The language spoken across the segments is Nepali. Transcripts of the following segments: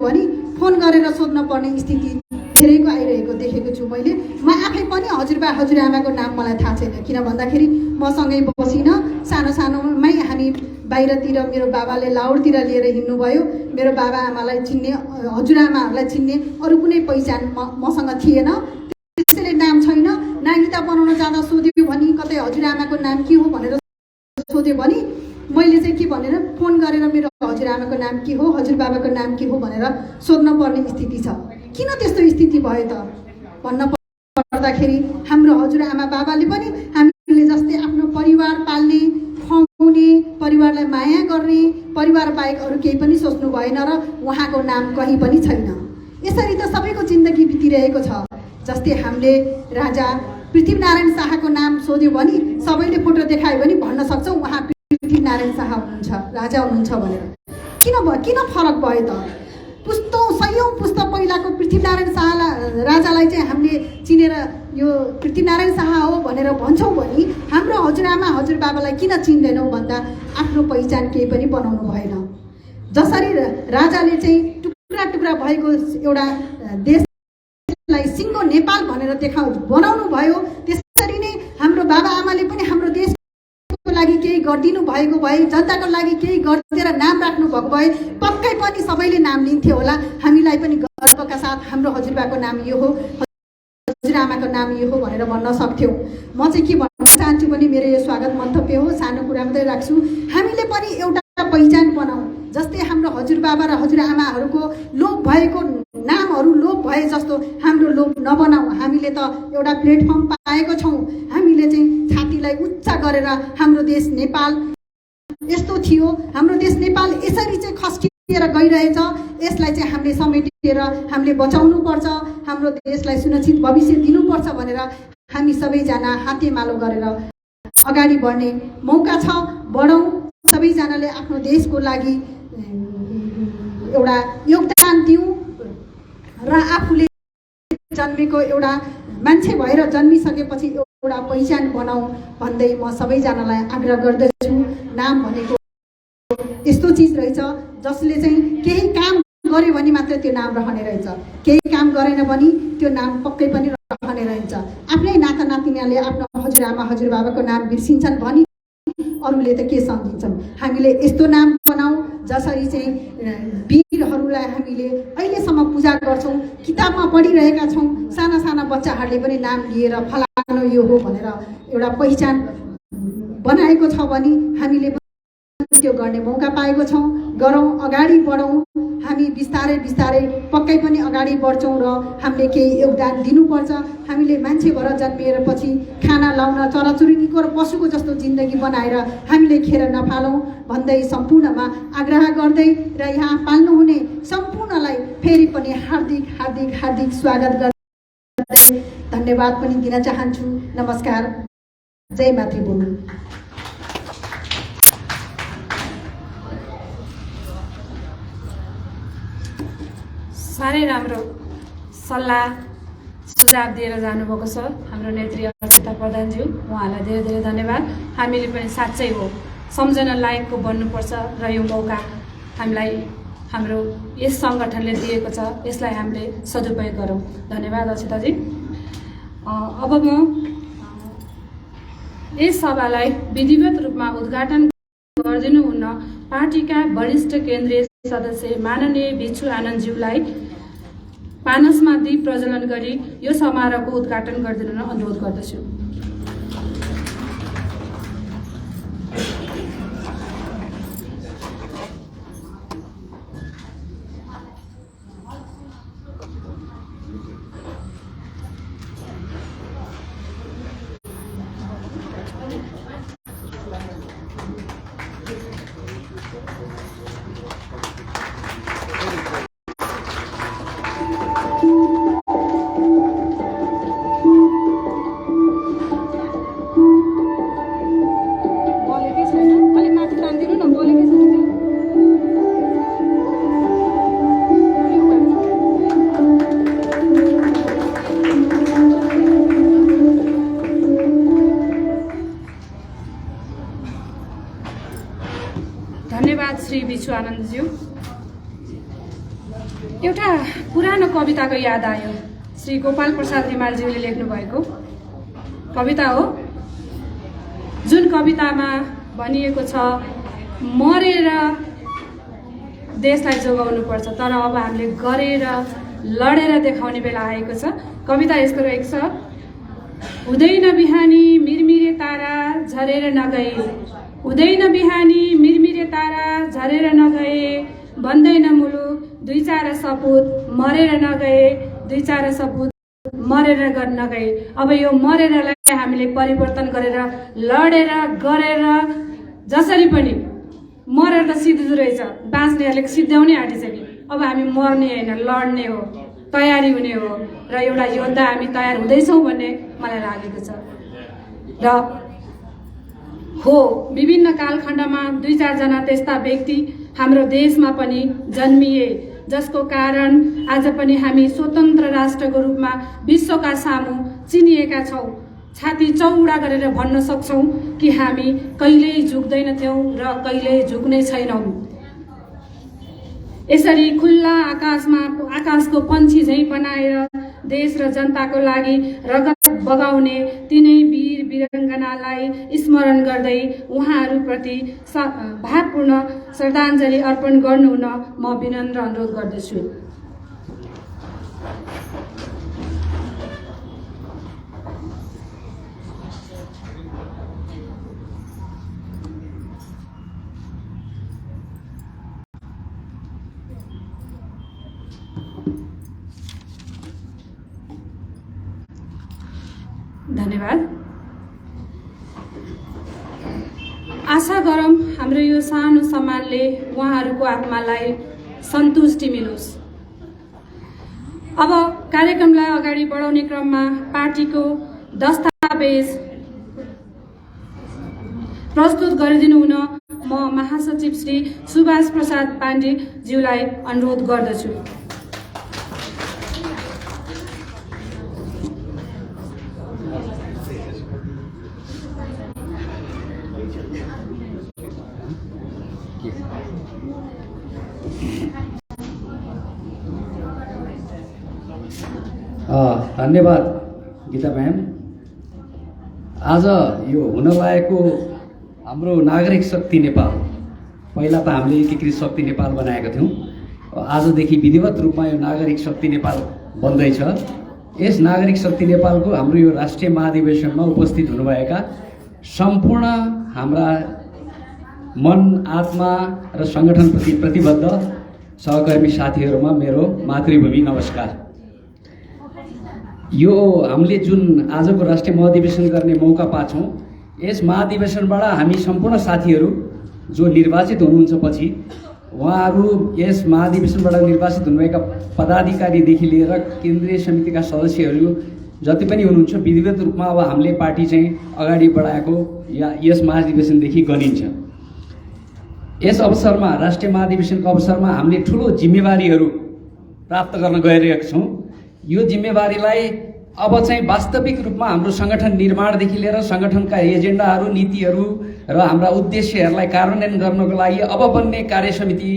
भने फोन गरेर सोध्न पर्ने स्थिति धेरैको आइरहेको देखेको छु मैले। म आफै पनि हजुरबा हजुरआमाको नाम मलाई थाहा छैन, किन भन्दाखेरि मसँगै बसिन सानो सानोमै हामी बाहिरतिर मेरो बाबाले लाउडतिर लिएर हिँड्नुभयो। मेरो बाबा आमालाई चिन्ने, हजुरआमाहरूलाई चिन्ने अरू कुनै पहिचान मसँग थिएन, त्यसैले नाम छैन। नागरिकता बनाउन जाँदा सोध्यो भने कतै हजुरआमाको नाम के हो भनेर सोध्यो भने मैले चाहिँ के भनेर फोन गरेर मेरो हजुरआमाको नाम के हो, हजुरबाबाको नाम के हो भनेर सोध्न पर्ने स्थिति छ। किन त्यस्तो स्थिति भयो त भन्न पर्दाखेरि हाम्रो हजुरआमा बाबाले पनि हामीले जस्तै आफ्नो परिवार पाल्ने, खुवाउने, परिवारलाई माया गर्ने, परिवार बाहेक अरू केही पनि सोच्नु भएन र उहाँको नाम कहीँ पनि छैन। यसरी त सबैको जिन्दगी बितिरहेको छ। जस्तै हामीले राजा पृथ्वीनारायण शाहको नाम सोध्यो भने सबैले फोटो देखायो भने भन्न सक्छौँ उहाँ पृथ्वीनारायण शाह हुनुहुन्छ, राजा हुनुहुन्छ भनेर। किन फरक भयो त? सयौँ पुस्ता पहिलाको पृथ्वीनारायण राजालाई चाहिँ हामीले चिनेर यो पृथ्वीनारायण शाह हो भनेर भन्छौँ भने हाम्रो हजुरआमा हजुरबाबालाई किन चिन्दैनौँ भन्दा आफ्नो पहिचान केही पनि बनाउनु भएन। जसरी राजाले चाहिँ टुक्रा टुक्रा भएको एउटा देशलाई सिङ्गो नेपाल भनेर बनाउनु भयो, त्यसरी नै हाम्रो बाबाआमाले पनि हाम्रो देशको लागि केही गरिदिनु भएको भए, जनताको लागि केही गरिदिएर नाम राख्नु भएको भए पक्कै पनि सबैले नाम लिन्थ्यो होला। हामीलाई पनि गर्वका साथ हाम्रो हजुरबाको नाम यो हो, हजुरआमाको नाम यो हो भनेर भन्न सक्थ्यौँ। म चाहिँ के भन्न चाहन्छु भने मेरो यो स्वागत मन्तव्य हो, सानो कुरा मात्रै राख्छु। हामीले पनि एउटा पहिचान बनाऊ। जस्तै हाम्रो हजुरबाबा र हजुरआमाहरूको लोप भएको नामहरू लोप भए जस्तो हाम्रो लोप नबनाऊ। हामीले त एउटा प्लेटफर्म पाएको छौँ, हामीले चाहिँ छातीलाई उच्च गरेर हाम्रो देश नेपाल यस्तो थियो, हाम्रो देश नेपाल यसरी चाहिँ खस्किएर गइरहेछ, यसलाई चाहिँ हामीले समेटेर हामीले बचाउनु पर्छ, हाम्रो देशलाई सुरक्षित भविष्य दिनुपर्छ भनेर हामी सबैजना हातेमालो गरेर अगाडि बढ्ने मौका छ। बढौँ, सबैजनाले आफ्नो देशको लागि एउटा योगदान दिउँ र आफूले जन्मेको एउटा मान्छे भएर जन्मिसकेपछि एउटा पहिचान बनाऊ भन्दै म सबैजनालाई आग्रह गर्दछु। नाम भनेको यस्तो चिज रहेछ जसले चाहिँ केही काम गर्यो भने मात्र त्यो नाम रहने रहेछ, केही काम गरेन भने त्यो नाम पक्कै पनि रहने रहेछ। आफ्नै नाता नातिनाले आफ्नो हजुरआमा हजुरबाबाको नाम बिर्सिन्छन् भने अरूले त के सम्झिन्छन्। हामीले यस्तो नाम बनाऊ जसरी चाहिँ वीरहरूलाई हामीले अहिलेसम्म पूजा गर्छौँ, किताबमा पढिरहेका छौँ, साना साना बच्चाहरूले पनि नाम लिएर फलानु यो हो भनेर एउटा पहिचान बनाएको छ भने हामीले त्यो गर्ने मौका पाएको छौँ। गरौँ, अगाडि बढौँ। हामी बिस्तारै बिस्तारै पक्कै पनि अगाडि बढ्छौँ र हामीले केही योगदान दिनुपर्छ। हामीले मान्छे भएर जन्मिएर पछि खाना लाउन चराचुरुङ्गीको र पशुको जस्तो जिन्दगी बनाएर हामीले खेर नफालौँ भन्दै सम्पूर्णमा आग्रह गर्दै र यहाँ पाल्नुहुने सम्पूर्णलाई फेरि पनि हार्दिक हार्दिक हार्दिक स्वागत गर्दै धन्यवाद पनि दिन चाहन्छु। नमस्कार, जय मातृभूमि। साह्रै राम्रो सल्लाह सुझाव दिएर जानुभएको छ हाम्रो नेत्री अर्चिता प्रधानज्यू, उहाँलाई धेरै धेरै धन्यवाद। हामीले पनि साँच्चै हो सम्झना लायकको बन्नुपर्छ र यो मौका हामीलाई हाम्रो यस सङ्गठनले दिएको छ, यसलाई हामीले सदुपयोग गरौँ। धन्यवाद अर्चिताजी। अब म यस सभालाई विधिवत रूपमा उद्घाटन गरिदिनुहुन पार्टीका वरिष्ठ केन्द्रीय सदस्य माननीय भिक्षु आनन्दज्यूलाई पानसमा दीप प्रज्वलन गरी यो समारोहको उद्घाटन गरिदिन अनुरोध गर्दछु। धन्यवाद श्री भिक्षु आनन्दज्यू। एउटा पुरानो कविताको याद आयो। श्री गोपाल प्रसाद रिमालज्यूले लेख्नु भएको कविता हो, जुन कवितामा भनिएको छ मरेर देशलाई जोगाउनुपर्छ, तर अब हामीले गरेर लडेर देखाउने बेला आएको छ। कविता यस्तो रहेको छ, हुँदैन बिहानी मिरमिरे तारा झरेर नगए, हुँदैन बिहानी मिरमिरे तारा झरेर नगए, बन्दैन मुलुक दुई चार सपुत मरेर नगए, दुई चार सपुत मरेर नगए। अब यो मरेरलाई हामीले परिवर्तन गरेर लडेर गरेर जसरी पनि मरेर त सिद्धो रहेछ, बाँच्नेहरूले सिद्ध्याउनै आँटिसके। अब हामी मर्ने होइन, लड्ने हो, तयारी हुने हो र एउटा योद्धा हामी तयार हुँदैछौँ भन्ने मलाई लागेको छ। र हो, विभिन्न कालखण्डमा दुई चारजना त्यस्ता व्यक्ति हाम्रो देशमा पनि जन्मिए, जसको कारण आज पनि हामी स्वतन्त्र राष्ट्रको रूपमा विश्वका सामु चिनिएका छौँ। छाती चौडा गरेर भन्न सक्छौँ कि हामी कहिल्यै झुक्दैनथ्यौँ र कहिल्यै झुक्ने छैनौँ। यसरी खुल्ला आकाशको पन्छी झैँ बनाएर देश र जनताको लागि रगत बगाउने तिनै वीर वीराङ्गनालाई स्मरण गर्दै उहाँहरूप्रति भावपूर्ण श्रद्धाञ्जली अर्पण गर्नुहुन म विनम्र अनुरोध गर्दछु। धन्यवाद। आशा गरौँ हाम्रो यो सानो सम्मानले उहाँहरूको आत्मालाई सन्तुष्टि मिलोस्। अब कार्यक्रमलाई अगाडि बढाउने क्रममा पार्टीको दस्तावेज प्रस्तुत गरिदिनु हुन म महासचिव श्री सुभाष प्रसाद पाण्डेज्यूलाई अनुरोध गर्दछु। धन्यवाद गीता म्याम। आज यो हुन लागेको हाम्रो नागरिक शक्ति नेपाल, पहिला त हामीले एकीकृत शक्ति नेपाल बनाएका थियौँ, आजदेखि विधिवत रूपमा यो नागरिक शक्ति नेपाल बन्दैछ। यस नागरिक शक्ति नेपालको हाम्रो यो राष्ट्रिय महाधिवेशनमा उपस्थित हुनुभएका सम्पूर्ण हाम्रा मन आत्मा र सङ्गठनप्रति प्रतिबद्ध सहकर्मी साथीहरूमा मेरो मातृभूमि नमस्कार। यो हामीले जुन आजको राष्ट्रिय महाधिवेशन गर्ने मौका पाछौँ, यस महाधिवेशनबाट हामी सम्पूर्ण साथीहरू जो निर्वाचित हुनुहुन्छ, पछि उहाँहरू यस महाधिवेशनबाट निर्वाचित हुनुभएका पदाधिकारीदेखि लिएर केन्द्रीय समितिका सदस्यहरू जति पनि हुनुहुन्छ, विधिवत रूपमा अब हामीले पार्टी चाहिँ अगाडि बढाएको या यस महाधिवेशनदेखि गनिन्छ। यस अवसरमा, राष्ट्रिय महाधिवेशनको अवसरमा हामीले ठुलो जिम्मेवारीहरू प्राप्त गर्न गइरहेका छौँ। यो जिम्मेवारीलाई अब चाहिँ वास्तविक रूपमा हाम्रो सङ्गठन निर्माणदेखि लिएर सङ्गठनका एजेन्डाहरू, नीतिहरू र हाम्रा उद्देश्यहरूलाई कार्यान्वयन गर्नको लागि अब बन्ने कार्य समिति,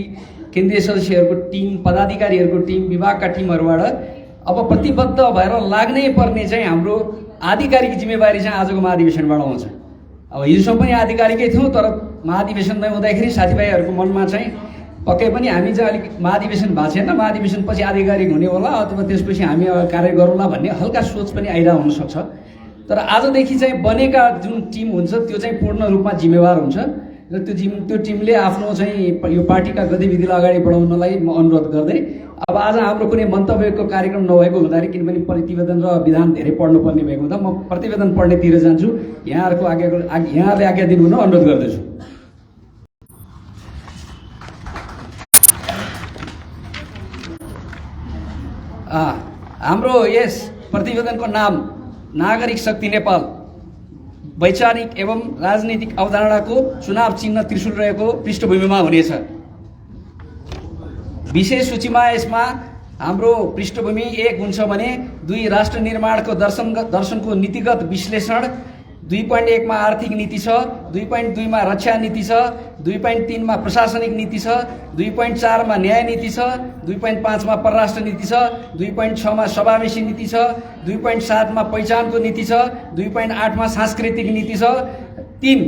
केन्द्रीय सदस्यहरूको टिम, पदाधिकारीहरूको टिम, विभागका टिमहरूबाट अब प्रतिबद्ध भएर लाग्नै पर्ने चाहिँ हाम्रो आधिकारिक जिम्मेवारी चाहिँ आजको महाधिवेशनबाट आउँछ। अब हिजोसम्म पनि आधिकारिकै थियौँ, तर महाधिवेशनमा हुँदाखेरि साथीभाइहरूको मनमा चाहिँ पक्कै पनि हामी चाहिँ अलिक महाधिवेशन भएको छैन, महाधिवेशन पछि आधिकारिक हुने होला अथवा त्यसपछि हामी कार्य गरौँला भन्ने हल्का सोच पनि आइरहेको हुनसक्छ। तर आजदेखि चाहिँ बनेका जुन टिम हुन्छ त्यो चाहिँ पूर्ण रूपमा जिम्मेवार हुन्छ र त्यो टिमले आफ्नो चाहिँ यो पार्टीका गतिविधिलाई अगाडि बढाउनलाई म अनुरोध गर्दै, अब आज हाम्रो कुनै मन्तव्यको कार्यक्रम नभएको हुँदाखेरि, किनभने प्रतिवेदन र विधान धेरै पढ्नुपर्ने भएको हुँदा म प्रतिवेदन पढ्नेतिर जान्छु। यहाँहरूले आज्ञा दिनु हुन अनुरोध गर्दछु। हाम्रो यस प्रतिवेदनको नाम नागरिक शक्ति नेपाल, वैचारिक एवं राजनीतिक अवधारणाको चुनाव चिन्ह त्रिशूल रहेको पृष्ठभूमिमा हुनेछ। विषय सूचीमा यसमा हाम्रो पृष्ठभूमि 1 हुन्छ भने 2 राष्ट्र निर्माणको दर्शनको नीतिगत विश्लेषण, 2.1 मा आर्थिक नीति छ, 2.2 मा रक्षा नीति छ, 2.3 मा प्रशासनिक नीति छ, 2.4 मा न्याय नीति छ, 2.5 मा परराष्ट्र नीति छ, 2.6 मा समावेशी नीति छ, 2.7 मा पहिचानको नीति छ, 2.8 मा सांस्कृतिक नीति छ, 3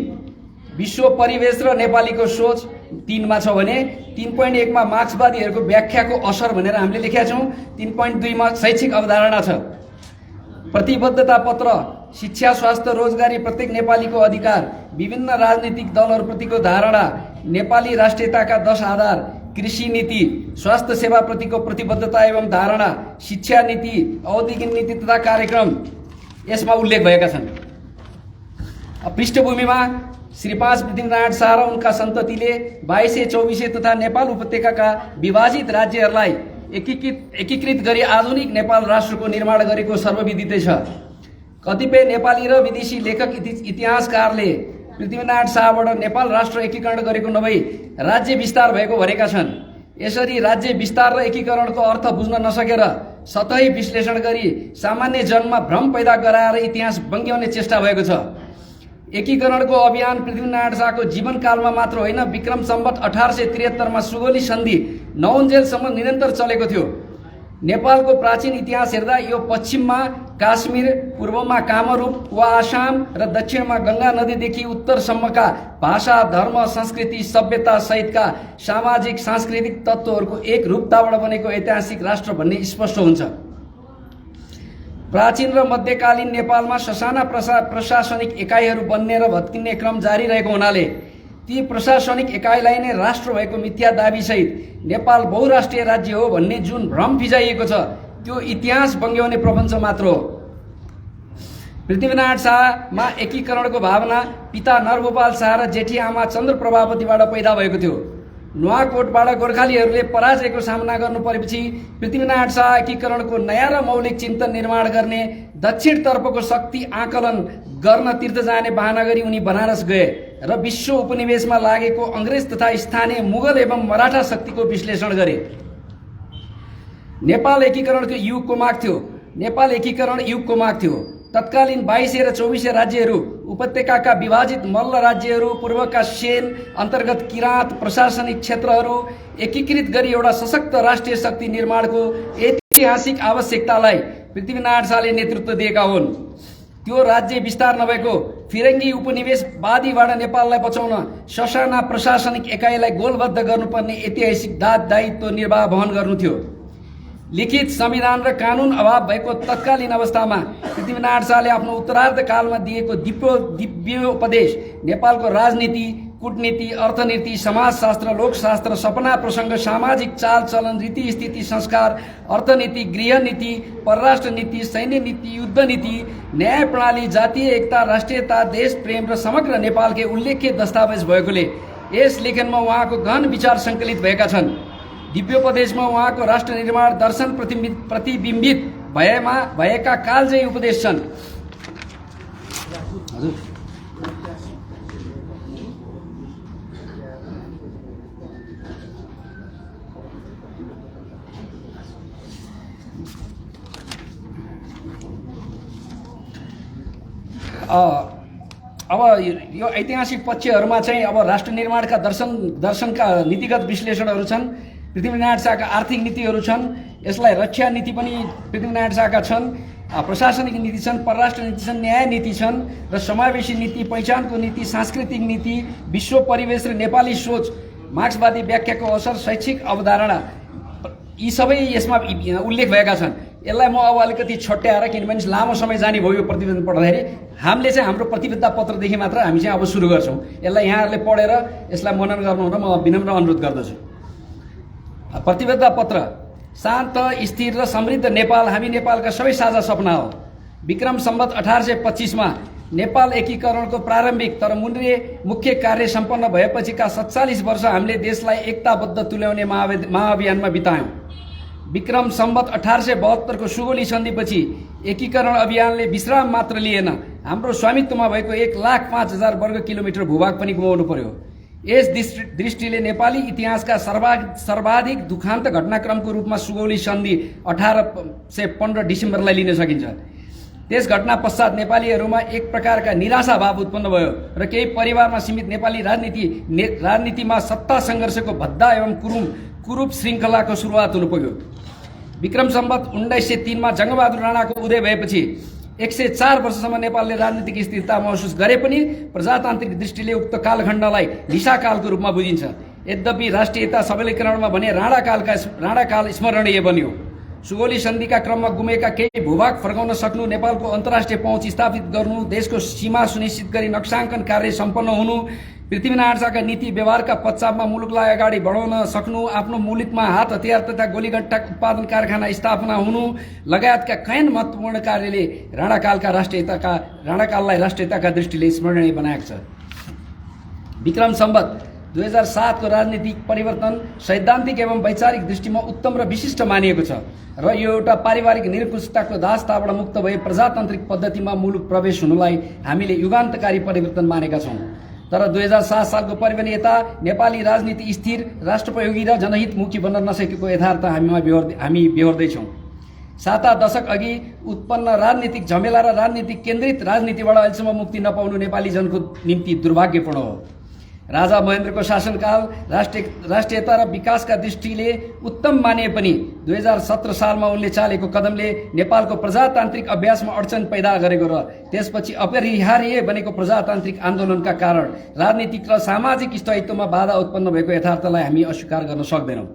विश्व परिवेश र नेपालीको सोच 3 मा छ भने 3.1 मा मार्क्सवादीहरूको व्याख्याको असर भनेर हामीले लेखेका छौँ। 3.2 मा शैक्षिक अवधारणा छ। प्रतिबद्धता पत्र शिक्षा, स्वास्थ्य, रोजगारी, प्रत्येक नेपालीको अधिकार, विभिन्न राजनीतिक दलहरूप्रतिको धारणा, नेपाली राष्ट्रियताका 10 आधार, कृषि नीति, स्वास्थ्य सेवाप्रतिको प्रतिबद्धता एवं धारणा, शिक्षा नीति, औद्योगिक नीति तथा कार्यक्रम यसमा उल्लेख भएका छन्। पृष्ठभूमिमा श्री 5 पृथ्वीनारायण शाह र उनका सन्ततिले 2224 तथा नेपाल उपत्यकाका विभाजित राज्यहरूलाई एकीकृत गरी आधुनिक नेपाल राष्ट्रको निर्माण गरेको सर्वविदितै छ। कतिपय नेपाली र विदेशी लेखक इतिहासकारले पृथ्वीनारायण शाहबाट नेपाल राष्ट्र एकीकरण गरेको नभई राज्य विस्तार भएको भनेका छन्। यसरी राज्य विस्तार र एकीकरणको अर्थ बुझ्न नसकेर सतही विश्लेषण गरी सामान्य जनमा भ्रम पैदा गराएर इतिहास बङ्ग्याउने चेष्टा भएको छ। एकीकरणको अभियान पृथ्वीनारायण शाहको जीवनकालमा मात्र होइन, विक्रम सम्वत 1873 मा सुगौली सन्धि नौन्जेलसम्म निरन्तर चलेको थियो। नेपालको प्राचीन इतिहास हेर्दा यो पश्चिममा काश्मीर, पूर्वमा कामरूप वा आसाम र दक्षिणमा गङ्गा नदीदेखि उत्तरसम्मका भाषा, धर्म, संस्कृति, सभ्यता सहितका सामाजिक सांस्कृतिक तत्त्वहरूको एक रूपताबाट बनेको ऐतिहासिक राष्ट्र भन्ने स्पष्ट हुन्छ। प्राचीन र मध्यकालीन नेपालमा ससाना प्रशासनिक एकाइहरू बन्ने र भत्किने क्रम जारी रहेको हुनाले ती प्रशासनिक एकाइलाई नै राष्ट्र भएको मिथ्या दाबीसहित नेपाल बहुराष्ट्रिय राज्य हो भन्ने जुन भ्रम फिजाइएको छ त्यो इतिहास बङ्ग्याउने प्रपञ्च मात्र हो। पृथ्वीनारायण शाहमा एकीकरणको भावना पिता नरगोपाल शाह र जेठी आमा चन्द्र प्रभावतीबाट पैदा भएको थियो। नुवाकोटबाट गोर्खालीहरूले पराजयको सामना गर्नु परेपछि पृथ्वीनारायण शाह एकीकरणको नयाँ र मौलिक चिन्तन निर्माण गर्ने दक्षिणतर्फको शक्ति आकलन गर्न तीर्थ जाने बहाना गरी उनी बनारस गए र विश्व उपनिवेशमा लागेको अङ्ग्रेज तथा स्थानीय मुगल एवं मराठा शक्तिको विश्लेषण गरे। नेपाल एकीकरणको युगको माग थियो। नेपाल एकीकरण युगको माग थियो। तत्कालीन 22 र 24 राज्यहरू, उपत्यकाका विभाजित मल्ल राज्यहरू, पूर्वका सेन अन्तर्गत किराँत प्रशासनिक क्षेत्रहरू एकीकृत गरी एउटा सशक्त राष्ट्रिय शक्ति निर्माणको ऐतिहासिक आवश्यकतालाई पृथ्वीनारायण शाहले नेतृत्व दिएका हुन्। त्यो राज्य विस्तार नभएको फिरङ्गी उपनिवेशवादीबाट नेपाललाई बचाउन ससाना प्रशासनिक एकाइलाई गोलबद्ध गर्नुपर्ने ऐतिहासिक दायित्व निर्वाह वहन गर्नु थियो। लिखित संविधान र कानुन अभाव भएको तत्कालीन अवस्थामा पृथ्वीनारायण शाहले आफ्नो उत्तरार्ध कालमा दिएको दिव्योपदेश नेपालको राजनीति, कूटनीति, अर्थनीति, समाजशास्त्र, लोकशास्त्र, सपना प्रसङ्ग, सामाजिक चालचलन, रीति स्थिति, संस्कार, अर्थनीति, गृहनीति, परराष्ट्र नीति, सैन्य नीति, युद्ध नीति, न्याय प्रणाली, जातीय एकता, राष्ट्रियता, देश प्रेम र समग्र नेपालकै उल्लेख्य दस्तावेज भएकोले यस लेखनमा उहाँको गहन विचार सङ्कलित भएका छन्। दिव्योपदेशमा उहाँको राष्ट्र निर्माण दर्शन प्रतिबिम्बित भएका कालजयी उपदेश छन्। अब यो ऐतिहासिक पक्षहरूमा चाहिँ अब राष्ट्र निर्माणका दर्शनका नीतिगत विश्लेषणहरू छन्। पृथ्वीनारायण शाहका आर्थिक नीतिहरू छन्। यसलाई रक्षा नीति पनि पृथ्वीनारायण शाहका छन्। प्रशासनिक नीति छन्, परराष्ट्र नीति छन्, न्याय नीति छन् र समावेशी नीति, पहिचानको नीति, सांस्कृतिक नीति, विश्व परिवेश र नेपाली सोच, मार्क्सवादी व्याख्याको असर, शैक्षिक अवधारणा, यी सबै यसमा उल्लेख भएका छन्। यसलाई म अब अलिकति छट्याएर, किनभने लामो समय जाने भयो यो प्रतिवेदन पढ्दाखेरि, हामीले चाहिँ हाम्रो प्रतिबद्धता पत्रदेखि मात्र हामी चाहिँ अब सुरु गर्छौँ। यसलाई यहाँहरूले पढेर यसलाई मनन गर्नु हुन म विनम्र अनुरोध गर्दछु। प्रतिबद्धता पत्र। शान्त, स्थिर र समृद्ध नेपाल हामी नेपालका सबै साझा सपना हो। विक्रम सम्वत 1825 मा नेपाल एकीकरणको प्रारम्भिक तर मुख्य कार्य सम्पन्न भएपछिका 47 वर्ष हामीले देशलाई एकताबद्ध तुल्याउने महाअभियानमा बितायौँ। विक्रम सम्वत 1872 को सुगौली सन्धिपछि एकीकरण अभियानले विश्राम मात्र लिएन, हाम्रो स्वामित्वमा भएको 1,05,000 वर्ग किलोमिटर भूभाग पनि गुमाउनु पर्यो। यस दृष्टिले नेपाली इतिहासका सर्वाधिक दुखान्त घटनाक्रमको रूपमा सुगौली सन्धि 1815 डिसेम्बरलाई लिन सकिन्छ। त्यस घटना पश्चात नेपालीहरूमा एक प्रकारका निराशा भाव उत्पन्न भयो र केही परिवारमा सीमित नेपाली राजनीतिमा सत्ता सङ्घर्षको भद्दा एवं कुरूप श्रृङ्खलाको सुरुवात हुन पुग्यो। विक्रम सम्वत 1903 मा जङ्गबहादुर राणाको उदय भएपछि 104 वर्षसम्म नेपालले राजनीतिक स्थिरता महसुस गरे पनि प्रजातान्त्रिक दृष्टिले उक्त कालखण्डलाई निशाकालको रूपमा बुझिन्छ। यद्यपि राष्ट्रियता सबलीकरणमा भने राणाकाल स्मरणीय बन्यो। सुगौली सन्धिका क्रममा गुमेका केही भूभाग फर्काउन सक्नु, नेपालको अन्तर्राष्ट्रिय पहुँच स्थापित गर्नु, देशको सीमा सुनिश्चित गरी नक्साङ्कन कार्य सम्पन्न हुनु, पृथ्वीनारायण शाहका नीति व्यवहारका पश्चातमा मुलुकलाई अगाडि बढाउन सक्नु, आफ्नो मुलुकमा हात हतियार तथा गोलीगट्टा उत्पादन कारखाना स्थापना हुनु लगायतका कैयन महत्त्वपूर्ण कार्यले राणाकाललाई राष्ट्रियताका दृष्टिले स्मरणीय बनाएको छ। विक्रम सम्वत 2007 को राजनीतिक परिवर्तन सैद्धान्तिक एवं वैचारिक दृष्टिमा उत्तम र विशिष्ट मानिएको छ र यो एउटा पारिवारिक निरङ्कुशताको दासताबाट मुक्त भए प्रजातान्त्रिक पद्धतिमा मुलुक प्रवेश हुनुलाई हामीले युगान्तकारी परिवर्तन मानेका छौँ। तर 2007 सालको परिवर्तन यता नेपाली राजनीति स्थिर, राष्ट्रपयोगी र जनहितमुखी बन्न नसकेको यथार्थ हामी बेहोर्दैछौँ। 7 दशक अघि उत्पन्न राजनीतिक झमेला र राजनीतिक केन्द्रित राजनीतिबाट अहिलेसम्म मुक्ति नपाउनु नेपाली जनको निम्ति दुर्भाग्यपूर्ण हो। राजा महेन्द्रको शासनकाल राष्ट्रियता र विकासका दृष्टिले उत्तम मानिए पनि 2017 सालमा उनले चालेको कदमले नेपालको प्रजातान्त्रिक अभ्यासमा अडचन पैदा गरेको र त्यसपछि अपरिहार्य बनेको प्रजातान्त्रिक आन्दोलनका कारण राजनीतिक र सामाजिक स्थायित्वमा बाधा उत्पन्न भएको यथार्थलाई हामी अस्वीकार गर्न सक्दैनौँ।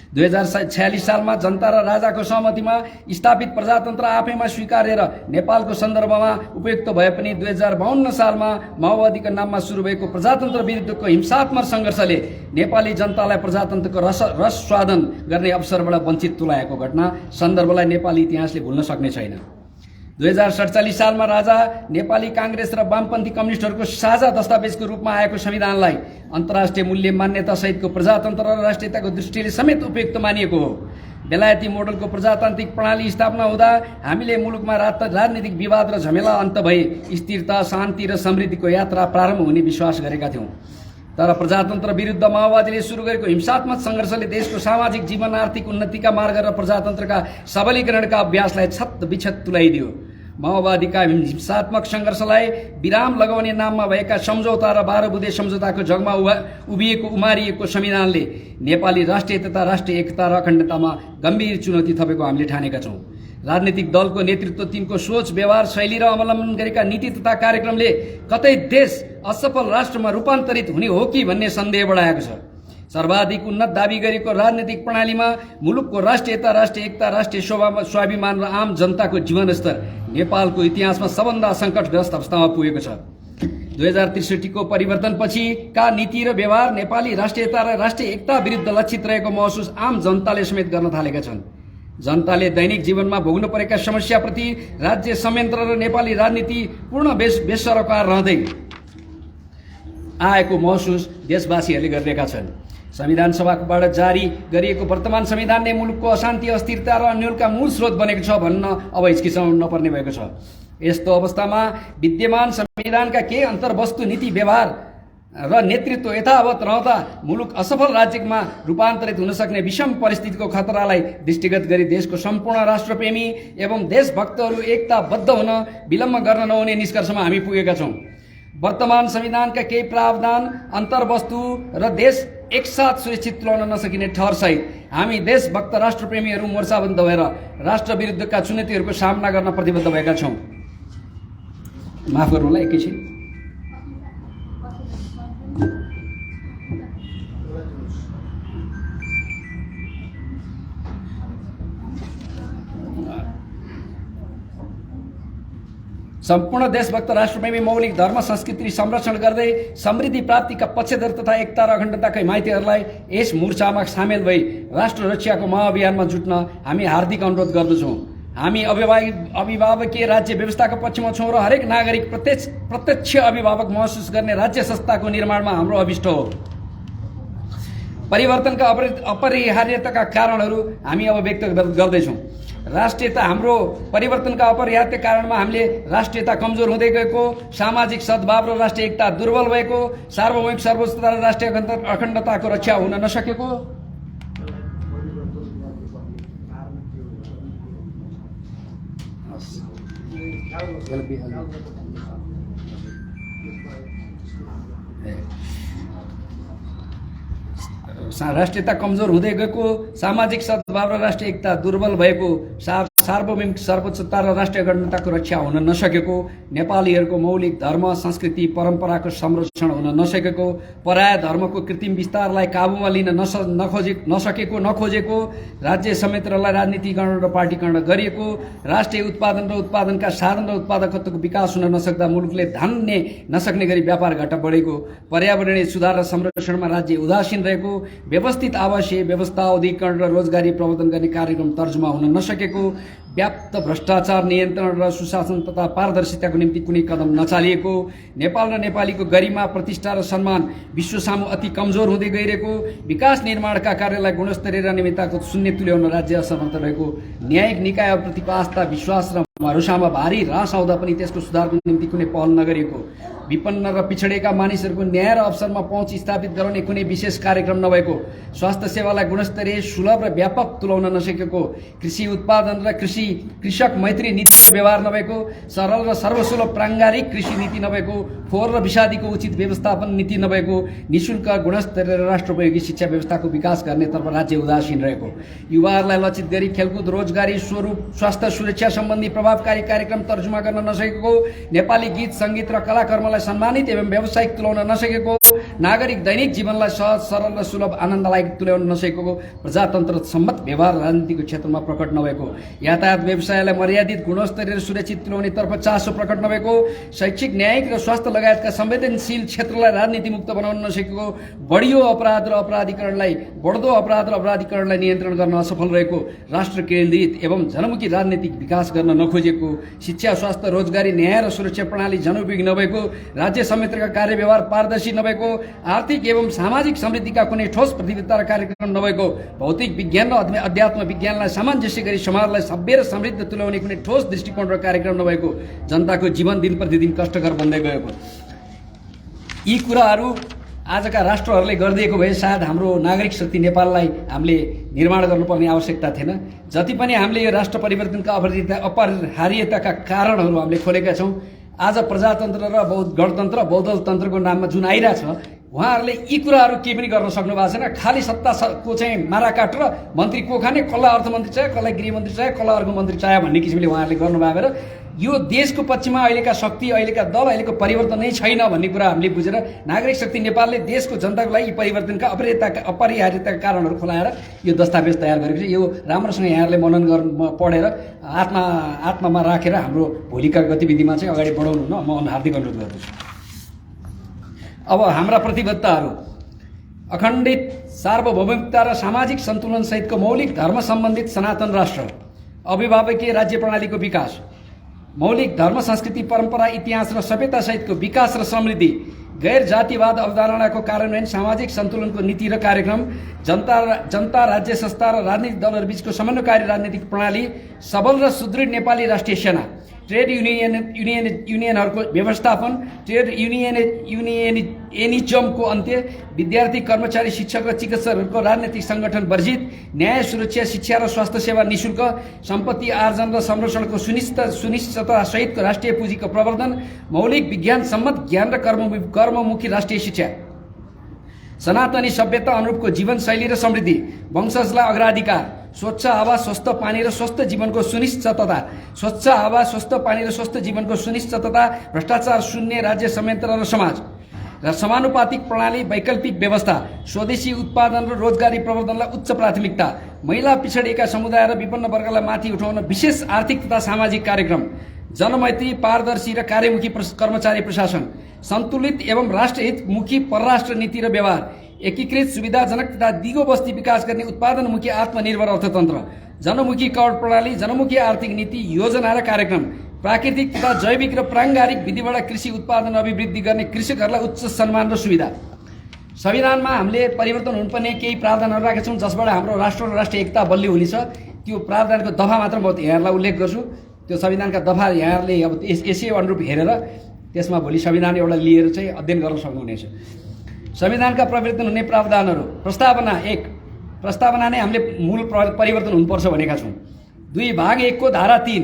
2046 सालमा जनता र राजाको सहमतिमा स्थापित प्रजातन्त्र आफैमा स्वीकारेर नेपालको सन्दर्भमा उपयुक्त भए पनि 2052 सालमा माओवादीको नाममा सुरु भएको प्रजातन्त्र विरुद्धको हिंसात्मक सङ्घर्षले नेपाली जनतालाई प्रजातन्त्रको रस स्वादन गर्ने अवसरबाट वञ्चित तुल्याएको घटना सन्दर्भलाई नेपाली इतिहासले भुल्न सक्ने छैन। 2047 सालमा राजा नेपाली काङ्ग्रेस र वामपन्थी कम्युनिस्टहरूको साझा दस्तावेजको रूपमा आएको संविधानलाई अन्तर्राष्ट्रिय मूल्य मान्यता सहितको प्रजातन्त्र र राष्ट्रियताको दृष्टिले समेत उपयुक्त मानिएको हो। बेलायती मोडलको प्रजातान्त्रिक प्रणाली स्थापना हुँदा हामीले मुलुकमा राजनीतिक विवाद र झमेला अन्त भई स्थिरता, शान्ति र समृद्धिको यात्रा प्रारम्भ हुने विश्वास गरेका थियौँ। तर प्रजातन्त्र विरुद्ध माओवादीले सुरु गरेको हिंसात्मक सङ्घर्षले देशको सामाजिक जीवन, आर्थिक उन्नतिका मार्ग र प्रजातन्त्रका सबलीकरणका अभ्यासलाई छतबिछत तुल्याइदियो। माओवादीका हिंसात्मक सङ्घर्षलाई विराम लगाउने नाममा भएका सम्झौता र 12 बुँदे सम्झौताको जगमा उमारिएको संविधानले नेपाली राष्ट्रियता, राष्ट्रिय एकता र अखण्डतामा गम्भीर चुनौती थपेको हामीले ठानेका छौँ। राजनीतिक दलको नेतृत्व, तिनको सोच, व्यवहार शैली र अवलम्बन गरेका नीति तथा कार्यक्रमले कतै देश असफल राष्ट्रमा रूपान्तरित हुने हो कि भन्ने सन्देह बढाएको छ। सर्वाधिक उन्नत दावी गरेको राजनीतिक प्रणालीमा मुलुकको राष्ट्रियता, राष्ट्रिय एकता, राष्ट्रिय स्वाभिमान र आम जनताको जीवनस्तर नेपालको इतिहासमा सबभन्दा सङ्कटग्रस्त अवस्थामा पुगेको छ। 2063 को परिवर्तनपछि का नीति र व्यवहार नेपाली राष्ट्रियता र राष्ट्रिय एकता विरुद्ध लक्षित रहेको महसुस आम जनताले समेत गर्न थालेका छन्। जनताले दैनिक जीवनमा भोग्नु परेका समस्याप्रति राज्य संयन्त्र र नेपाली राजनीति पूर्ण बेसरोकार रहँदै आएको महसुस देशवासीहरूले गरिरहेका छन्। संविधान सभाबाट जारी गरिएको वर्तमान संविधानले मुलुकको अशान्ति, अस्थिरता र अन्यलका मूल स्रोत बनेको छ भन्न अब हिचकिचाउनु नपर्ने भएको छ। यस्तो अवस्थामा विद्यमान संविधानका केही अन्तर्वस्तु, नीति, व्यवहार र नेतृत्व यथावत रहँदा मुलुक असफल राज्यमा रूपान्तरित हुन सक्ने विषम परिस्थितिको खतरालाई दृष्टिगत गरी देशको सम्पूर्ण राष्ट्रप्रेमी एवं देशभक्तहरू एकताबद्ध हुन विलम्ब गर्न नहुने निष्कर्षमा हामी पुगेका छौँ। वर्तमान संविधानका केही प्रावधान, अन्तर्वस्तु र देश एकसाथ सुरक्षित तुल्याउन नसकिने ठहरसहित हामी देशभक्त राष्ट्रप्रेमीहरू मोर्चाबन्द भएर राष्ट्र विरुद्धका चुनौतीहरूको सामना गर्न प्रतिबद्ध भएका छौँ। माफ गर्नुहोला एकैछिन। सम्पूर्ण देशभक्त राष्ट्रप्रेमी मौलिक धर्म संस्कृति संरक्षण गर्दै समृद्धि प्राप्तिका पक्षधर तथा एकता र अखण्डताका हिमायतीहरूलाई यस मोर्चामा सामेल भई राष्ट्र रक्षाको महाअभियानमा जुट्न हामी हार्दिक अनुरोध गर्दछौँ। हामी अभिभावकीय राज्य व्यवस्थाको पक्षमा छौँ र हरेक नागरिक प्रत्यक्ष अभिभावक महसुस गर्ने राज्य संस्थाको निर्माणमा हाम्रो अभिष्ट हो। परिवर्तनका अपरिहार्यताका कारणहरू हामी अब व्यक्त गर्दैछौँ। राष्ट्रियता, हाम्रो परिवर्तनका अपरिहार्य कारणमा हामीले राष्ट्रियता कमजोर हुँदै गएको, सामाजिक सद्भाव र राष्ट्रिय एकता दुर्बल भएको, सार्वभौमिक सर्वोच्चता र राष्ट्रिय अखण्डताको रक्षा हुन नसकेको, राष्ट्रियता कमजोर हुँदै गएको, सामाजिक सद्भाव र राष्ट्रिय एकता दुर्बल भएको, सार्वभौमिक सर्वोच्चता र राष्ट्रिय अखण्डताको रक्षा हुन नसकेको, नेपालीहरूको मौलिक धर्म संस्कृति परम्पराको संरक्षण हुन नसकेको, पराय धर्मको कृत्रिम विस्तारलाई काबुमा लिन नखोजेको, राज्य संयन्त्रलाई राजनीतिकरण र पार्टीकरण गरिएको, राष्ट्रिय उत्पादन र उत्पादनका साधन र उत्पादकत्वको विकास हुन नसक्दा मुलुकले धान्ने नसक्ने गरी व्यापार घाटा बढेको, पर्यावरणीय सुधार र संरक्षणमा राज्य उदासीन रहेको, व्यवस्थित आवासीय व्यवस्था औद्योगिकरण र रोजगारी प्रवर्धन गर्ने कार्यक्रम तर्जुमा हुन नसकेको, व्याप्त भ्रष्टाचार नियन्त्रण र सुशासन तथा पारदर्शिताको निम्ति कुनै कदम नचालिएको, नेपाल र नेपालीको गरिमा प्रतिष्ठा र सम्मान विश्वसामु अति कमजोर हुँदै गइरहेको, विकास निर्माणका कार्यलाई गुणस्तरीय र नियमितताको शून्य तुल्याउन राज्य असमर्थ रहेको, न्यायिक निकायप्रतिको आस्था विश्वास र भरोसामा भारी ह्रास आउँदा पनि त्यसको सुधारको निम्ति कुनै पहल नगरिएको, विपन्न र पिछडेका मानिसहरूको न्याय र अवसरमा पहुँच स्थापित गराउने कुनै विशेष कार्यक्रम नभएको, स्वास्थ्य सेवालाई गुणस्तरीय सुलभ र व्यापक तुल्याउन नसकेको, कृषि उत्पादन र कृषक मैत्री नीति व्यवहार नभएको, सरल र सर्वसुलभ प्राङ्गारिक कृषि नीति नभएको, फोहोर र विषादीको उचित व्यवस्थापन नीति नभएको, निःशुल्क गुणस्तरीय र राष्ट्रोपयोगी शिक्षा व्यवस्थाको विकास गर्नेतर्फ राज्य उदासीन रहेको, युवाहरूलाई लक्षित गरी खेलकुद रोजगारी स्वरूप स्वास्थ्य सुरक्षा सम्बन्धी प्रभावकारी कार्यक्रम तर्जुमा गर्न नसकेको, नेपाली गीत सङ्गीत र कलाकर्मलाई सम्मानित एवं व्यावसायिक तुल्याउन नसकेको, नागरिक दैनिक जीवनलाई सहज सरल र सुलभ आनन्ददायक तुल्याउन नसकेको, प्रजातन्त्र सम्मत व्यवहार राजनीतिको क्षेत्रमा प्रकट नभएको, यातायात व्यवसायलाई मर्यादित गुणस्तरीय र सुरक्षित तुल्याउनेतर्फ चासो प्रकट नभएको, शैक्षिक न्यायिक र स्वास्थ्य लगायतका संवेदनशील क्षेत्रलाई राजनीतिमुक्त बनाउन नसकेको, बढ्दो अपराध र अपराधीकरणलाई नियन्त्रण गर्न असफल रहेको, राष्ट्र केन्द्रित एवं जनमुखी राजनीतिक विकास गर्न नखोजेको, शिक्षा स्वास्थ्य रोजगारी न्याय र सुरक्षा प्रणाली जनउपयोगी नभएको, राज्य संयन्त्रका कार्यव्यवहार पारदर्शी नभएको, आर्थिक एवं सामाजिक समृद्धिका कुनै ठोस प्रतिबद्धता र कार्यक्रम नभएको, भौतिक विज्ञान र अध्यात्म विज्ञानलाई सामञ्जस्य गरी समाजलाई सभ्य र समृद्ध तुल्याउने कुनै ठोस दृष्टिकोण र कार्यक्रम नभएको, जनताको जीवन दिन प्रतिदिन कष्टकर बन्दै गएको। यी कुराहरू आजका राष्ट्रहरूले गरिदिएको भए सायद हाम्रो नागरिक शक्ति नेपाललाई हामीले निर्माण गर्नुपर्ने आवश्यकता थिएन। जति पनि हामीले यो राष्ट्र परिवर्तनका अपरिहार्यताका कारणहरू हामीले खोलेका छौँ, आज प्रजातन्त्र र गणतन्त्र बहुदलतन्त्रको नाममा जुन आइरहेछ, उहाँहरूले यी कुराहरू केही पनि गर्न सक्नु भएको छैन। खालि सत्ताको चाहिँ मारा काटेर मन्त्री को खाने, कसलाई अर्थमन्त्री चाहियो, कसलाई गृहमन्त्री चाहियो, कसलाई अर्को मन्त्री चाहियो भन्ने किसिमले उहाँहरूले गर्नुभयो भएर यो देशको पक्षमा अहिलेका शक्ति, अहिलेका दल, अहिलेको परिवर्तन नै छैन भन्ने कुरा हामीले बुझेर नागरिक शक्ति नेपालले देशको जनताको लागि परिवर्तनका अपरिहार्यताका कारणहरू खुलाएर यो दस्तावेज तयार गरेको छ। यो राम्रोसँग यहाँहरूले मनन पढेर आत्मामा राखेर हाम्रो भोलिका गतिविधिमा चाहिँ अगाडि बढाउनु हुन म हार्दिक अनुरोध गर्दछु। अब हाम्रा प्रतिबद्धताहरू: अखण्डित सार्वभौमिकता र सामाजिक सन्तुलन सहितको मौलिक धर्म सम्बन्धित सनातन राष्ट्र, अभिभावकीय राज्य प्रणालीको विकास, मौलिक धर्म संस्कृति परम्परा इतिहास र सभ्यता सहितको विकास र समृद्धि, गैर जातिवाद अवधारणाको कार्यान्वयन, सामाजिक सन्तुलनको नीति र कार्यक्रम, जनता राज्य संस्था र राजनीतिक दलहरू बीचको समन्वयकारी राजनीतिक प्रणाली, सबल र सुदृढ नेपाली राष्ट्रिय सेना, ट्रेड युनियनहरूको व्यवस्थापन, ट्रेड युनियनिजमको अन्त्य, विद्यार्थी कर्मचारी शिक्षक र चिकित्सकहरूको राजनीतिक सङ्गठन वर्जित, न्याय सुरक्षा शिक्षा र स्वास्थ्य सेवा निःशुल्क, सम्पत्ति आर्जन र संरक्षणको सुनिश्चितता सहितको राष्ट्रिय पुँजीको प्रवर्धन, मौलिक विज्ञान सम्मत ज्ञान र कर्ममुखी राष्ट्रिय शिक्षा, सनातनी सभ्यता अनुरूपको जीवनशैली र समृद्धि, वंशजलाई अग्राधिकार, स्वच्छ हावा स्वस्थ पानी र स्वस्थ जीवनको सुनिश्चितता, भ्रष्टाचार शून्य राज्य संयन्त्र र समाज र समानुपातिक प्रणाली, वैकल्पिक व्यवस्था, स्वदेशी उत्पादन र रोजगारी प्रवर्धनलाई उच्च प्राथमिकता, महिला पिछडिएका समुदाय र विपन्न वर्गलाई माथि उठाउन विशेष आर्थिक तथा सामाजिक कार्यक्रम, जनमैत्री पारदर्शी र कार्यमुखी कर्मचारी प्रशासन, सन्तुलित एवं राष्ट्रहितमुखी परराष्ट्र नीति र व्यवहार, एकीकृत सुविधाजनक तथा दिगो बस्ती विकास गर्ने उत्पादनमुखी आत्मनिर्भर अर्थतन्त्र, जनमुखी कर प्रणाली, जनमुखी आर्थिक नीति योजना र कार्यक्रम, प्राकृतिक तथा जैविक र प्राङ्गारिक विधिबाट कृषि उत्पादन अभिवृद्धि गर्ने कृषकहरूलाई उच्च सम्मान र सुविधा। संविधानमा हामीले परिवर्तन हुनुपर्ने केही प्रावधानहरू राखेका छौँ जसबाट हाम्रो राष्ट्र र राष्ट्रिय एकता बलियो हुनेछ। त्यो प्रावधानको दफा मात्र म यहाँहरूलाई उल्लेख गर्छु। त्यो संविधानका दफा यहाँहरूले अब यसै अनुरूप हेरेर त्यसमा भोलि संविधान एउटा लिएर चाहिँ अध्ययन गर्न सक्नुहुनेछ। संविधानका परिवर्तन हुने प्रावधानहरू: प्रस्तावना 1, प्रस्तावना नै हामीले मूल परिवर्तन हुनुपर्छ भनेका छौँ। 2, भाग 1 को धारा 3,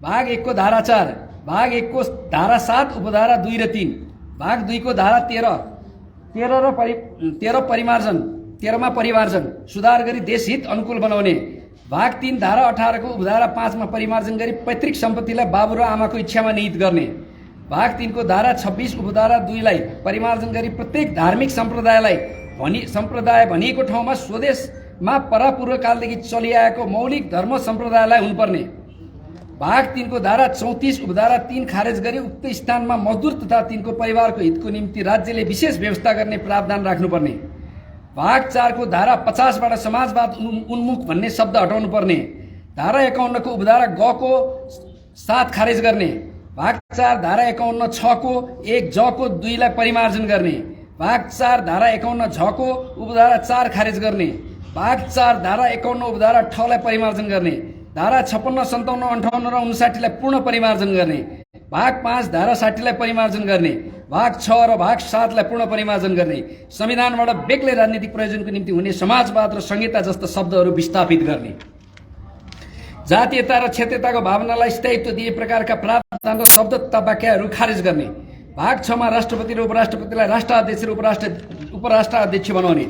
भाग 1 को धारा 4, भाग 1 को धारा 7 उपधारा 2 र 3, भाग 2 को धारा 13मा परिमार्जन सुधार गरी देशहित अनुकूल बनाउने, भाग 3 धारा 18 को उपधारा 5 मा परिमार्जन गरी पैतृक सम्पत्तिलाई बाबु र आमाको इच्छामा निहित गर्ने, भाग 3 को धारा 26 उपधारा 2 लाई परिमार्जन गरी प्रत्येक धार्मिक सम्प्रदाय भनिएको ठाउँमा स्वदेशमा परापूर्व कालदेखि चलिआएको मौलिक धर्म सम्प्रदायलाई हुनुपर्ने, भाग 3 को धारा 34 उपधारा 3 खारेज गरी उक्त स्थानमा मजदुर तथा तिनको परिवारको हितको निम्ति राज्यले विशेष व्यवस्था गर्ने प्रावधान राख्नुपर्ने, भाग 4 को धारा 50 बाट समाजवाद उन्मुख भन्ने शब्द हटाउनु पर्ने, धारा 51 को उपधारा ग को 7 खारेज गर्ने, भाग 4 धारा 51 6 को 1 ज को 2 लाई परिमार्जन गर्ने, भाग 4 धारा 51 झ को उपधारा 4 खारेज गर्ने, भाग 4 धारा 51 उपधारा 6 लाई परिमार्जन गर्ने, धारा 56 57 58 र 59 लाई पूर्ण परिमार्जन गर्ने, भाग 5 धारा 60 लाई परिमार्जन गर्ने, भाग 6 र भाग 7 लाई पूर्ण परिमार्जन गर्ने, संविधानबाट बेग्लै राजनीतिक प्रयोजनको निम्ति हुने समाजवाद र संहिता जस्ता शब्दहरू विस्थापित गर्ने, जातीयता र क्षेत्रीयताको भावनालाई स्थायित्व दिए प्रकारका प्रावधान र शब्द तथा वाक्यहरू खारेज गर्ने, भाग 6 मा राष्ट्रपति र उपराष्ट्रपतिलाई राष्ट्राध्यक्ष र उपराष्ट्राध्यक्ष बनाउने।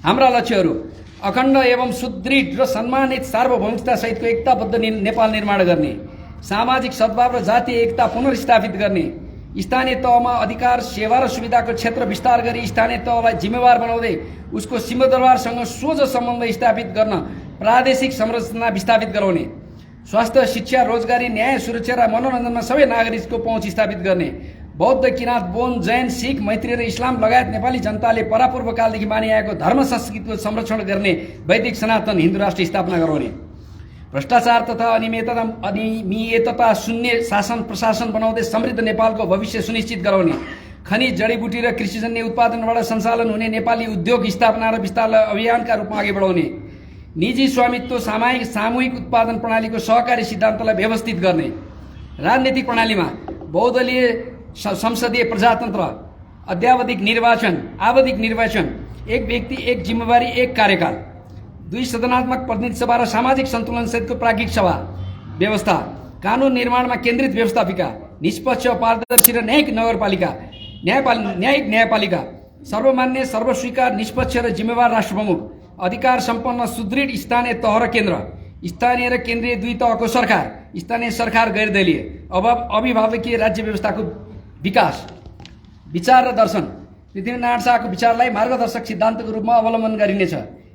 हाम्रा लक्ष्यहरू: अखण्ड एवं सुदृढ र सम्मानित सार्वभौमिकता सहितको एकताबद्ध नेपाल निर्माण गर्ने, सामाजिक सद्भाव र जातीय एकता पुनर्स्थापित गर्ने, स्थानीय तहमा अधिकार सेवा र सुविधाको क्षेत्र विस्तार गरी स्थानीय तहलाई जिम्मेवार बनाउँदै उसको सिंहदरबारसँग सोझो सम्बन्ध स्थापित गर्न प्रादेशिक संरचना विस्थापित गराउने, स्वास्थ्य शिक्षा रोजगारी न्याय सुरक्षा र मनोरञ्जनमा सबै नागरिकको पहुँच स्थापित गर्ने, बौद्ध किराँत बोन जैन सिख मैत्री र इस्लाम लगायत नेपाली जनताले परापूर्व कालदेखि मानिआएको धर्म संस्कृतिको संरक्षण गर्ने वैदिक सनातन हिन्दू राष्ट्र स्थापना गराउने, भ्रष्टाचार तथा अनियमितता शून्य शासन प्रशासन बनाउँदै समृद्ध नेपालको भविष्य सुनिश्चित गराउने, खनिज जडीबुटी र कृषिजन्य उत्पादनबाट सञ्चालन हुने नेपाली उद्योग स्थापना र विस्तारलाई अभियानका रूपमा अघि बढाउने, निजी स्वामित्व सामूहिक उत्पादन प्रणालीको सहकारी सिद्धान्तलाई व्यवस्थित गर्ने, राजनीतिक प्रणालीमा बहुदलीय संसदीय प्रजातन्त्र, आवधिक निर्वाचन, एक व्यक्ति एक जिम्मेवारी एक कार्यकाल, 2 सदनात्मक प्रतिनिधि सभा र सामाजिक सन्तुलन सहितको प्राज्ञिक सभा व्यवस्था, कानुन निर्माणमा केन्द्रित व्यवस्थापिका, निष्पक्ष पारदर्शी र न्यायिक न्यायपालिका, सर्वमान्य सर्वस्वीकार निष्पक्ष र जिम्मेवार राष्ट्रप्रमुख, अधिकार सम्पन्न सुदृढ स्थानीय तह र केन्द्र, स्थानीय र केन्द्रीय 2 तहको सरकार, स्थानीय सरकार गैरदलीय, अभिभावकीय राज्य व्यवस्थाको विकास। विचार र दर्शन: पृथ्वीनारायण शाहको विचारलाई मार्गदर्शक सिद्धान्तको रूपमा अवलम्बन गरिनेछ।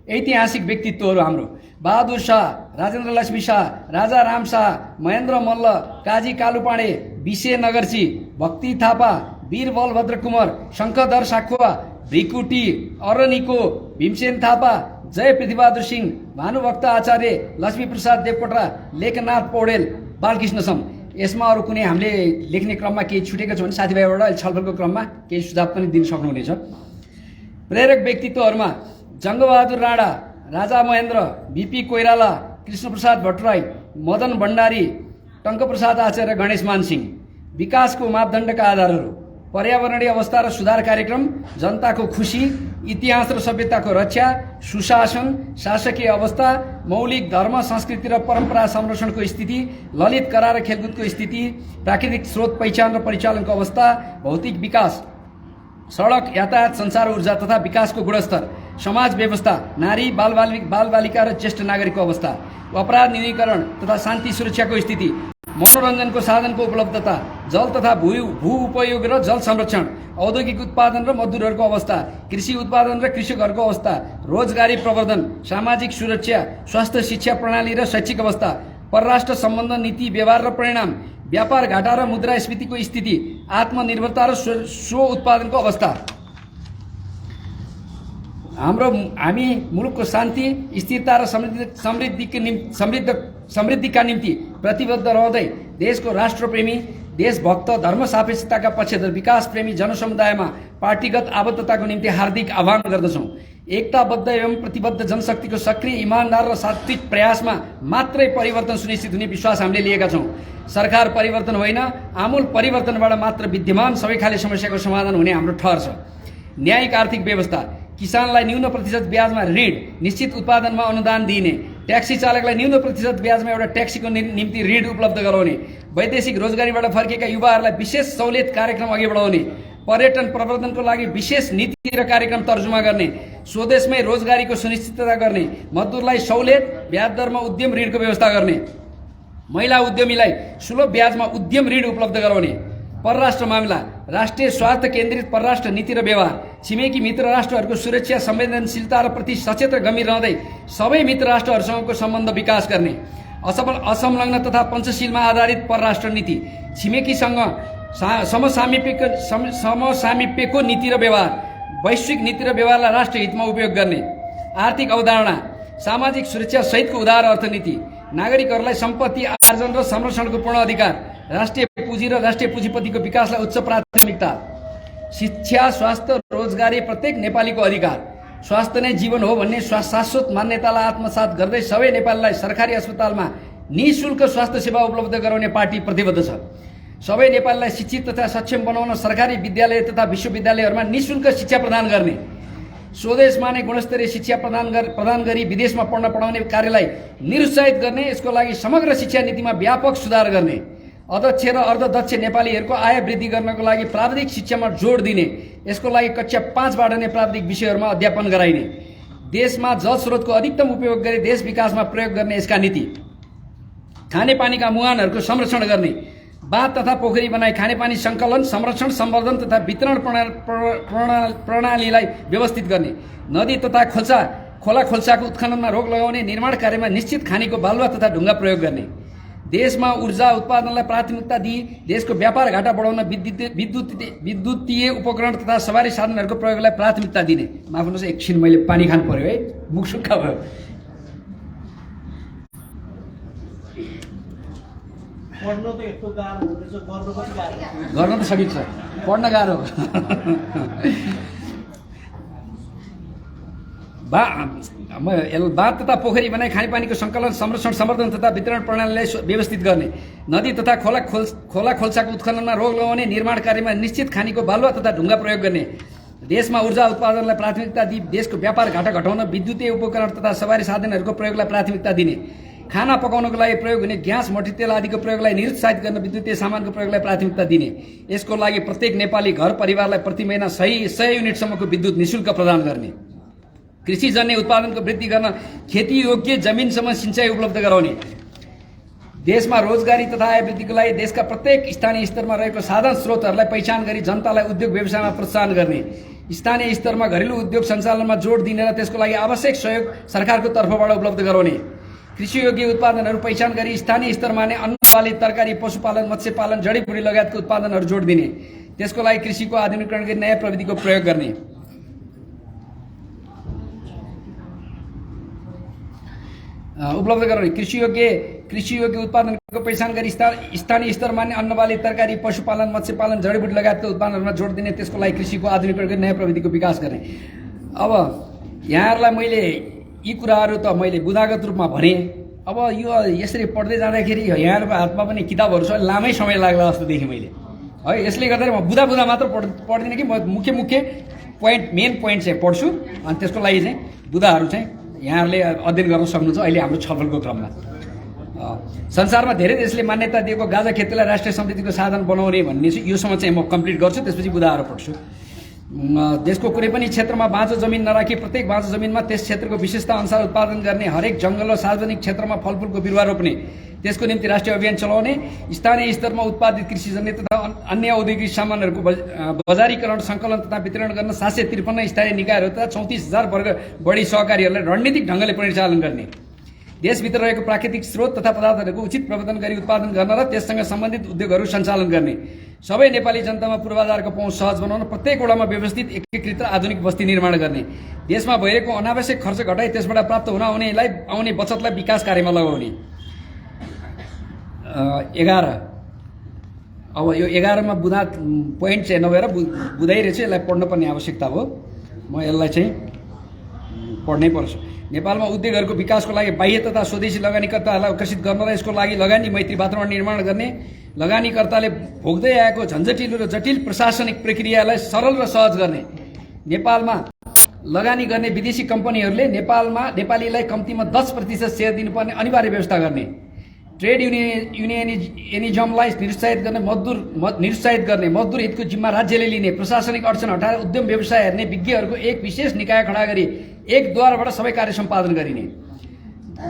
ऐतिहासिक व्यक्तित्वहरू हाम्रो: बहादुर शाह, राजेन्द्र लक्ष्मी शाह, राजा राम शाह, महेन्द्र मल्ल, काजी कालुपाडे, विशे नगर्ची, भक्ति थापा, वीर बलभद्र कुँवर, शङ्खधर साखुवा, भिकुटी अरनिको, भीमसेन थापा, जय पृथ्वीबहादुर सिंह, भानुभक्त आचार्य, लक्ष्मी प्रसाद देवकोटा, लेखनाथ पौडेल, बालकृष्ण सम। यसमा अरू कुनै हामीले लेख्ने क्रममा केही छुटेको छ भने साथीभाइबाट छलफलको क्रममा केही सुझाव पनि दिन सक्नुहुनेछ। प्रेरक व्यक्तित्वहरूमा जङ्गबहादुर राणा, राजा महेन्द्र, बीपी कोइराला, कृष्णप्रसाद भट्टराई, मदन भण्डारी, टङ्कप्रसाद आचार्य, गणेश मानसिंह। विकासको मापदण्डका आधारहरू: पर्यावरणीय अवस्था र सुधार कार्यक्रम, जनताको खुशी, इतिहास र सभ्यताको रक्षा, सुशासन, शासकीय अवस्था, मौलिक धर्म संस्कृति र परम्परा संरक्षणको स्थिति, ललित कला र खेलकुदको स्थिति, प्राकृतिक स्रोत पहिचान र परिचालनको अवस्था, भौतिक विकास, सडक यातायात सञ्चार ऊर्जा तथा विकासको गुणस्तर, समाज व्यवस्था, नारी बालबालिका र ज्येष्ठ नागरिकको अवस्था, अपराध न्यूनीकरण तथा शान्ति सुरक्षाको स्थिति, मनोरञ्जनको साधनको उपलब्धता, जल तथा भू उपयोग र जल संरक्षण, औद्योगिक उत्पादन र मजदुरहरूको अवस्था, कृषि उत्पादन र कृषकहरूको अवस्था, रोजगारी प्रवर्धन, सामाजिक सुरक्षा, स्वास्थ्य शिक्षा प्रणाली र शैक्षिक अवस्था, परराष्ट्र सम्बन्ध नीति व्यवहार र परिणाम, व्यापार घाटा र मुद्रास्फीतिको स्थिति, आत्मनिर्भरता र स्व उत्पादनको अवस्था। हामी मुलुकको शान्ति, स्थिरता र समृद्धिका निम्ति प्रतिबद्ध रहँदै देशको राष्ट्रप्रेमी, देशभक्त, धर्म सापेक्षताका पक्षधर, विकास प्रेमी जनसमुदायमा पार्टीगत आबद्धताको निम्ति हार्दिक आह्वान गर्दछौँ। एकताबद्ध एवं प्रतिबद्ध जनशक्तिको सक्रिय, इमानदार र सात्विक प्रयासमा मात्रै परिवर्तन सुनिश्चित हुने विश्वास हामीले लिएका छौँ। सरकार परिवर्तन होइन, आमूल परिवर्तनबाट मात्र विद्यमान सबै खाले समस्याको समाधान हुने हाम्रो ठहर छ। न्यायिक आर्थिक व्यवस्था: किसानलाई न्यून प्रतिशत ब्याजमा ऋण, निश्चित उत्पादनमा अनुदान दिइने, ट्याक्सी चालकलाई न्यून प्रतिशत ब्याजमा एउटा ट्याक्सीको निम्ति ऋण उपलब्ध गराउने, वैदेशिक रोजगारीबाट फर्केका युवाहरूलाई विशेष सहुलियत कार्यक्रम अघि बढाउने, पर्यटन प्रवर्धनको लागि विशेष नीति र कार्यक्रम तर्जुमा गर्ने, स्वदेशमै रोजगारीको सुनिश्चितता गर्ने, मजदुरलाई सहुलियत ब्याज दरमा उद्यम ऋणको व्यवस्था गर्ने, महिला उद्यमीलाई सुलभ ब्याजमा उद्यम ऋण उपलब्ध गराउने, परराष्ट्र मामिला, राष्ट्रिय स्वार्थ केन्द्रित परराष्ट्र नीति र व्यवहार, छिमेकी मित्र राष्ट्रहरूको सुरक्षा संवेदनशीलता र प्रति सचेत र गम्भीर रहँदै सबै मित्र राष्ट्रहरूसँगको सम्बन्ध विकास गर्ने, असंलग्न तथा पञ्चशीलमा आधारित परराष्ट्र नीति, छिमेकीसँग समसामीप्यको नीति र व्यवहार, वैश्विक नीति र व्यवहारलाई राष्ट्र हितमा उपयोग गर्ने, आर्थिक अवधारणा, सामाजिक सुरक्षा सहितको उदार अर्थनीति, नागरिकहरूलाई सम्पत्ति आर्जन र संरक्षणको पूर्ण अधिकार, राष्ट्रिय पुँजी र राष्ट्रिय पुँजीपतिको विकासलाई उच्च प्राथमिकता, शिक्षा, स्वास्थ्य, रोजगारी प्रत्येक नेपालीको अधिकार, स्वास्थ्य नै जीवन हो भन्ने शाश्वत मान्यतालाई आत्मसात गर्दै सबै नेपालीलाई सरकारी अस्पतालमा निःशुल्क स्वास्थ्य सेवा उपलब्ध गराउने पार्टी प्रतिबद्ध छ। सबै नेपालीलाई शिक्षित तथा सक्षम बनाउन सरकारी विद्यालय तथा विश्वविद्यालयहरूमा निःशुल्क शिक्षा प्रदान गर्ने, स्वदेशमा नै गुणस्तरीय शिक्षा प्रदान गरी विदेशमा पढ्न पढाउने कार्यलाई निरुत्साहित गर्ने, यसको लागि समग्र शिक्षा नीतिमा व्यापक सुधार गर्ने, अध्यक्ष र अर्धदक्ष नेपालीहरूको आय वृद्धि गर्नको लागि प्राविधिक शिक्षामा जोड दिने, यसको लागि कक्षा 5बाट नै प्राविधिक विषयहरूमा अध्यापन गराइने, देशमा जल स्रोतको अधिकतम उपयोग गरी देश विकासमा प्रयोग गर्ने यसका नीति, खानेपानीका मुहानहरूको संरक्षण गर्ने, बाँध तथा पोखरी बनाई खानेपानी सङ्कलन, संरक्षण, सम्वर्धन तथा वितरण प्रणालीलाई व्यवस्थित गर्ने, नदी तथा खोला खोल्साको उत्खननमा रोक लगाउने, निर्माण कार्यमा निश्चित खानीको बालुवा तथा ढुङ्गा प्रयोग गर्ने, देशमा ऊर्जा उत्पादनलाई प्राथमिकता दिई देशको व्यापार घाटा बढाउन विद्युतीय उपकरण तथा सवारी साधनहरूको प्रयोगलाई प्राथमिकता दिने। माफ गर्नुहोस्, एकछिन मैले पानी खानु पर्यो है, मुख सुक्खा भयो। गर्न त सकिन्छ, पढ्न गाह्रो हो। बाँध तथा पोखरी बनाई खानेपानीको सङ्कलन, संरक्षण, सम्वर्धन तथा वितरण प्रणालीलाई व्यवस्थित गर्ने, नदी तथा खोला खोल्साको उत्खननमा रोक लगाउने, निर्माण कार्यमा निश्चित खानीको बालुवा तथा ढुङ्गा प्रयोग गर्ने, देशमा ऊर्जा उत्पादनलाई प्राथमिकता दिई देशको व्यापार घाटा घटाउन विद्युतीय उपकरण तथा सवारी साधनहरूको प्रयोगलाई प्राथमिकता दिने, खाना पकाउनको लागि प्रयोग हुने ग्यास, मट्टीतेल आदिको प्रयोगलाई निरुत्साहित गर्न विद्युतीय सामानको प्रयोगलाई प्राथमिकता दिने, यसको लागि प्रत्येक नेपाली घर परिवारलाई प्रति महिना 100 युनिटसम्मको विद्युत निःशुल्क प्रदान गर्ने, कृषिजन्य उत्पादनको वृद्धि गर्न खेती योग्य जमिनसम्म सिँचाइ उपलब्ध गराउने, देशमा रोजगारी तथा आय वृद्धिको लागि देशका प्रत्येक स्थानीय स्तरमा रहेको साधन स्रोतहरूलाई पहिचान गरी जनतालाई उद्योग व्यवसायमा प्रोत्साहन गर्ने, स्थानीय स्तरमा घरेलु उद्योग सञ्चालनमा जोड दिने र त्यसको लागि आवश्यक सहयोग सरकारको तर्फबाट उपलब्ध गराउने, कृषियोग्य उत्पादनहरू पहिचान गरी स्थानीय स्तरमा नै अन्न बाली, तरकारी, पशुपालन, मत्स्यपालन, जडीबुटी लगायतको उत्पादनहरू जोड दिने, त्यसको लागि कृषिको आधुनिकीकरण गरी नयाँ प्रविधिको प्रयोग गर्ने, उपलब्ध गराउने, कृषियोग्य उत्पादनको पहिचान गरी स्थानीय स्तरमा नै अन्न बाली, तरकारी, पशुपालन, मत्स्यपालन, जडीबुटी लगायतको उत्पादनहरूमा जोड दिने, त्यसको लागि कृषिको आधुनिकीकरण गरी नयाँ प्रविधिको विकास गर्ने। अब यहाँहरूलाई मैले यी कुराहरू त मैले बुदागत रूपमा भने, अब यो यसरी पढ्दै जाँदाखेरि यहाँहरूको हातमा पनि किताबहरू छ, लामै समय लाग्ला जस्तो देखेँ मैले है। यसले गर्दाखेरि म बुदा मात्र पढ्दिनँ कि म मुख्य मेन पोइन्ट चाहिँ पढ्छु, अनि त्यसको लागि चाहिँ बुदाहरू चाहिँ यहाँहरूले अध्ययन गर्न सक्नुहुन्छ अहिले हाम्रो छलफलको क्रममा। संसारमा धेरै देशले मान्यता दिएको गाजा खेतीलाई राष्ट्रिय समृद्धिको साधन बनाउने भन्ने चाहिँ योसम्म चाहिँ म कम्प्लिट गर्छु, त्यसपछि बुदाहरू पढ्छु। देशको कुनै पनि क्षेत्रमा बाँझो जमिन नराखी प्रत्येक बाँझो जमिनमा त्यस क्षेत्रको विशेषता अनुसार उत्पादन गर्ने, हरेक जङ्गल र सार्वजनिक क्षेत्रमा फलफुलको बिरुवा रोप्ने, त्यसको निम्ति राष्ट्रिय अभियान चलाउने, स्थानीय स्तरमा उत्पादित कृषिजन्य तथा अन्य औद्योगिक सामानहरूको बजारीकरण, सङ्कलन तथा वितरण गर्न 753 स्थानीय निकायहरू तथा 34,000 वर्ग बढी सहकारीहरूलाई रणनीतिक ढङ्गले परिचालन गर्ने, देशभित्र रहेको प्राकृतिक स्रोत तथा पदार्थहरूको उचित प्रबन्धन गरी उत्पादन गर्न र त्यससँग सम्बन्धित उद्योगहरू सञ्चालन गर्ने, सबै नेपाली जनतामा पूर्वाधारको पहुँच सहज बनाउन प्रत्येक वडामा व्यवस्थित एकीकृत र आधुनिक बस्ती निर्माण गर्ने, देशमा भइरहेको अनावश्यक खर्च घटाई त्यसबाट प्राप्त आउने बचतलाई विकास कार्यमा लगाउने। 11 अब यो 11मा बुदा पोइन्ट चाहिँ नभएर बुझाइरहेछ, यसलाई पढ्नुपर्ने आवश्यकता हो, म यसलाई चाहिँ पढ्नै पर्छ। नेपालमा उद्योगहरूको विकासको लागि बाह्य तथा स्वदेशी लगानीकर्ताहरूलाई आकर्षित गर्न र यसको लागि लगानी मैत्री वातावरण निर्माण गर्ने, लगानीकर्ताले भोग्दै आएको झन्झटिलो र जटिल प्रशासनिक प्रक्रियालाई सरल र सहज गर्ने, नेपालमा लगानी गर्ने विदेशी कम्पनीहरूले नेपालमा नेपालीलाई कम्तीमा 10% सेयर दिनुपर्ने अनिवार्य व्यवस्था गर्ने, ट्रेड युनियनिजमलाई निरुत्साहित गर्ने, मजदुर हितको जिम्मा राज्यले लिने, प्रशासनिक अडचन हटाएर उद्यम व्यवसाय हेर्ने विज्ञहरूको एक विशेष निकाय खडा गरी एकद्वारबाट सबै कार्य सम्पादन गरिने,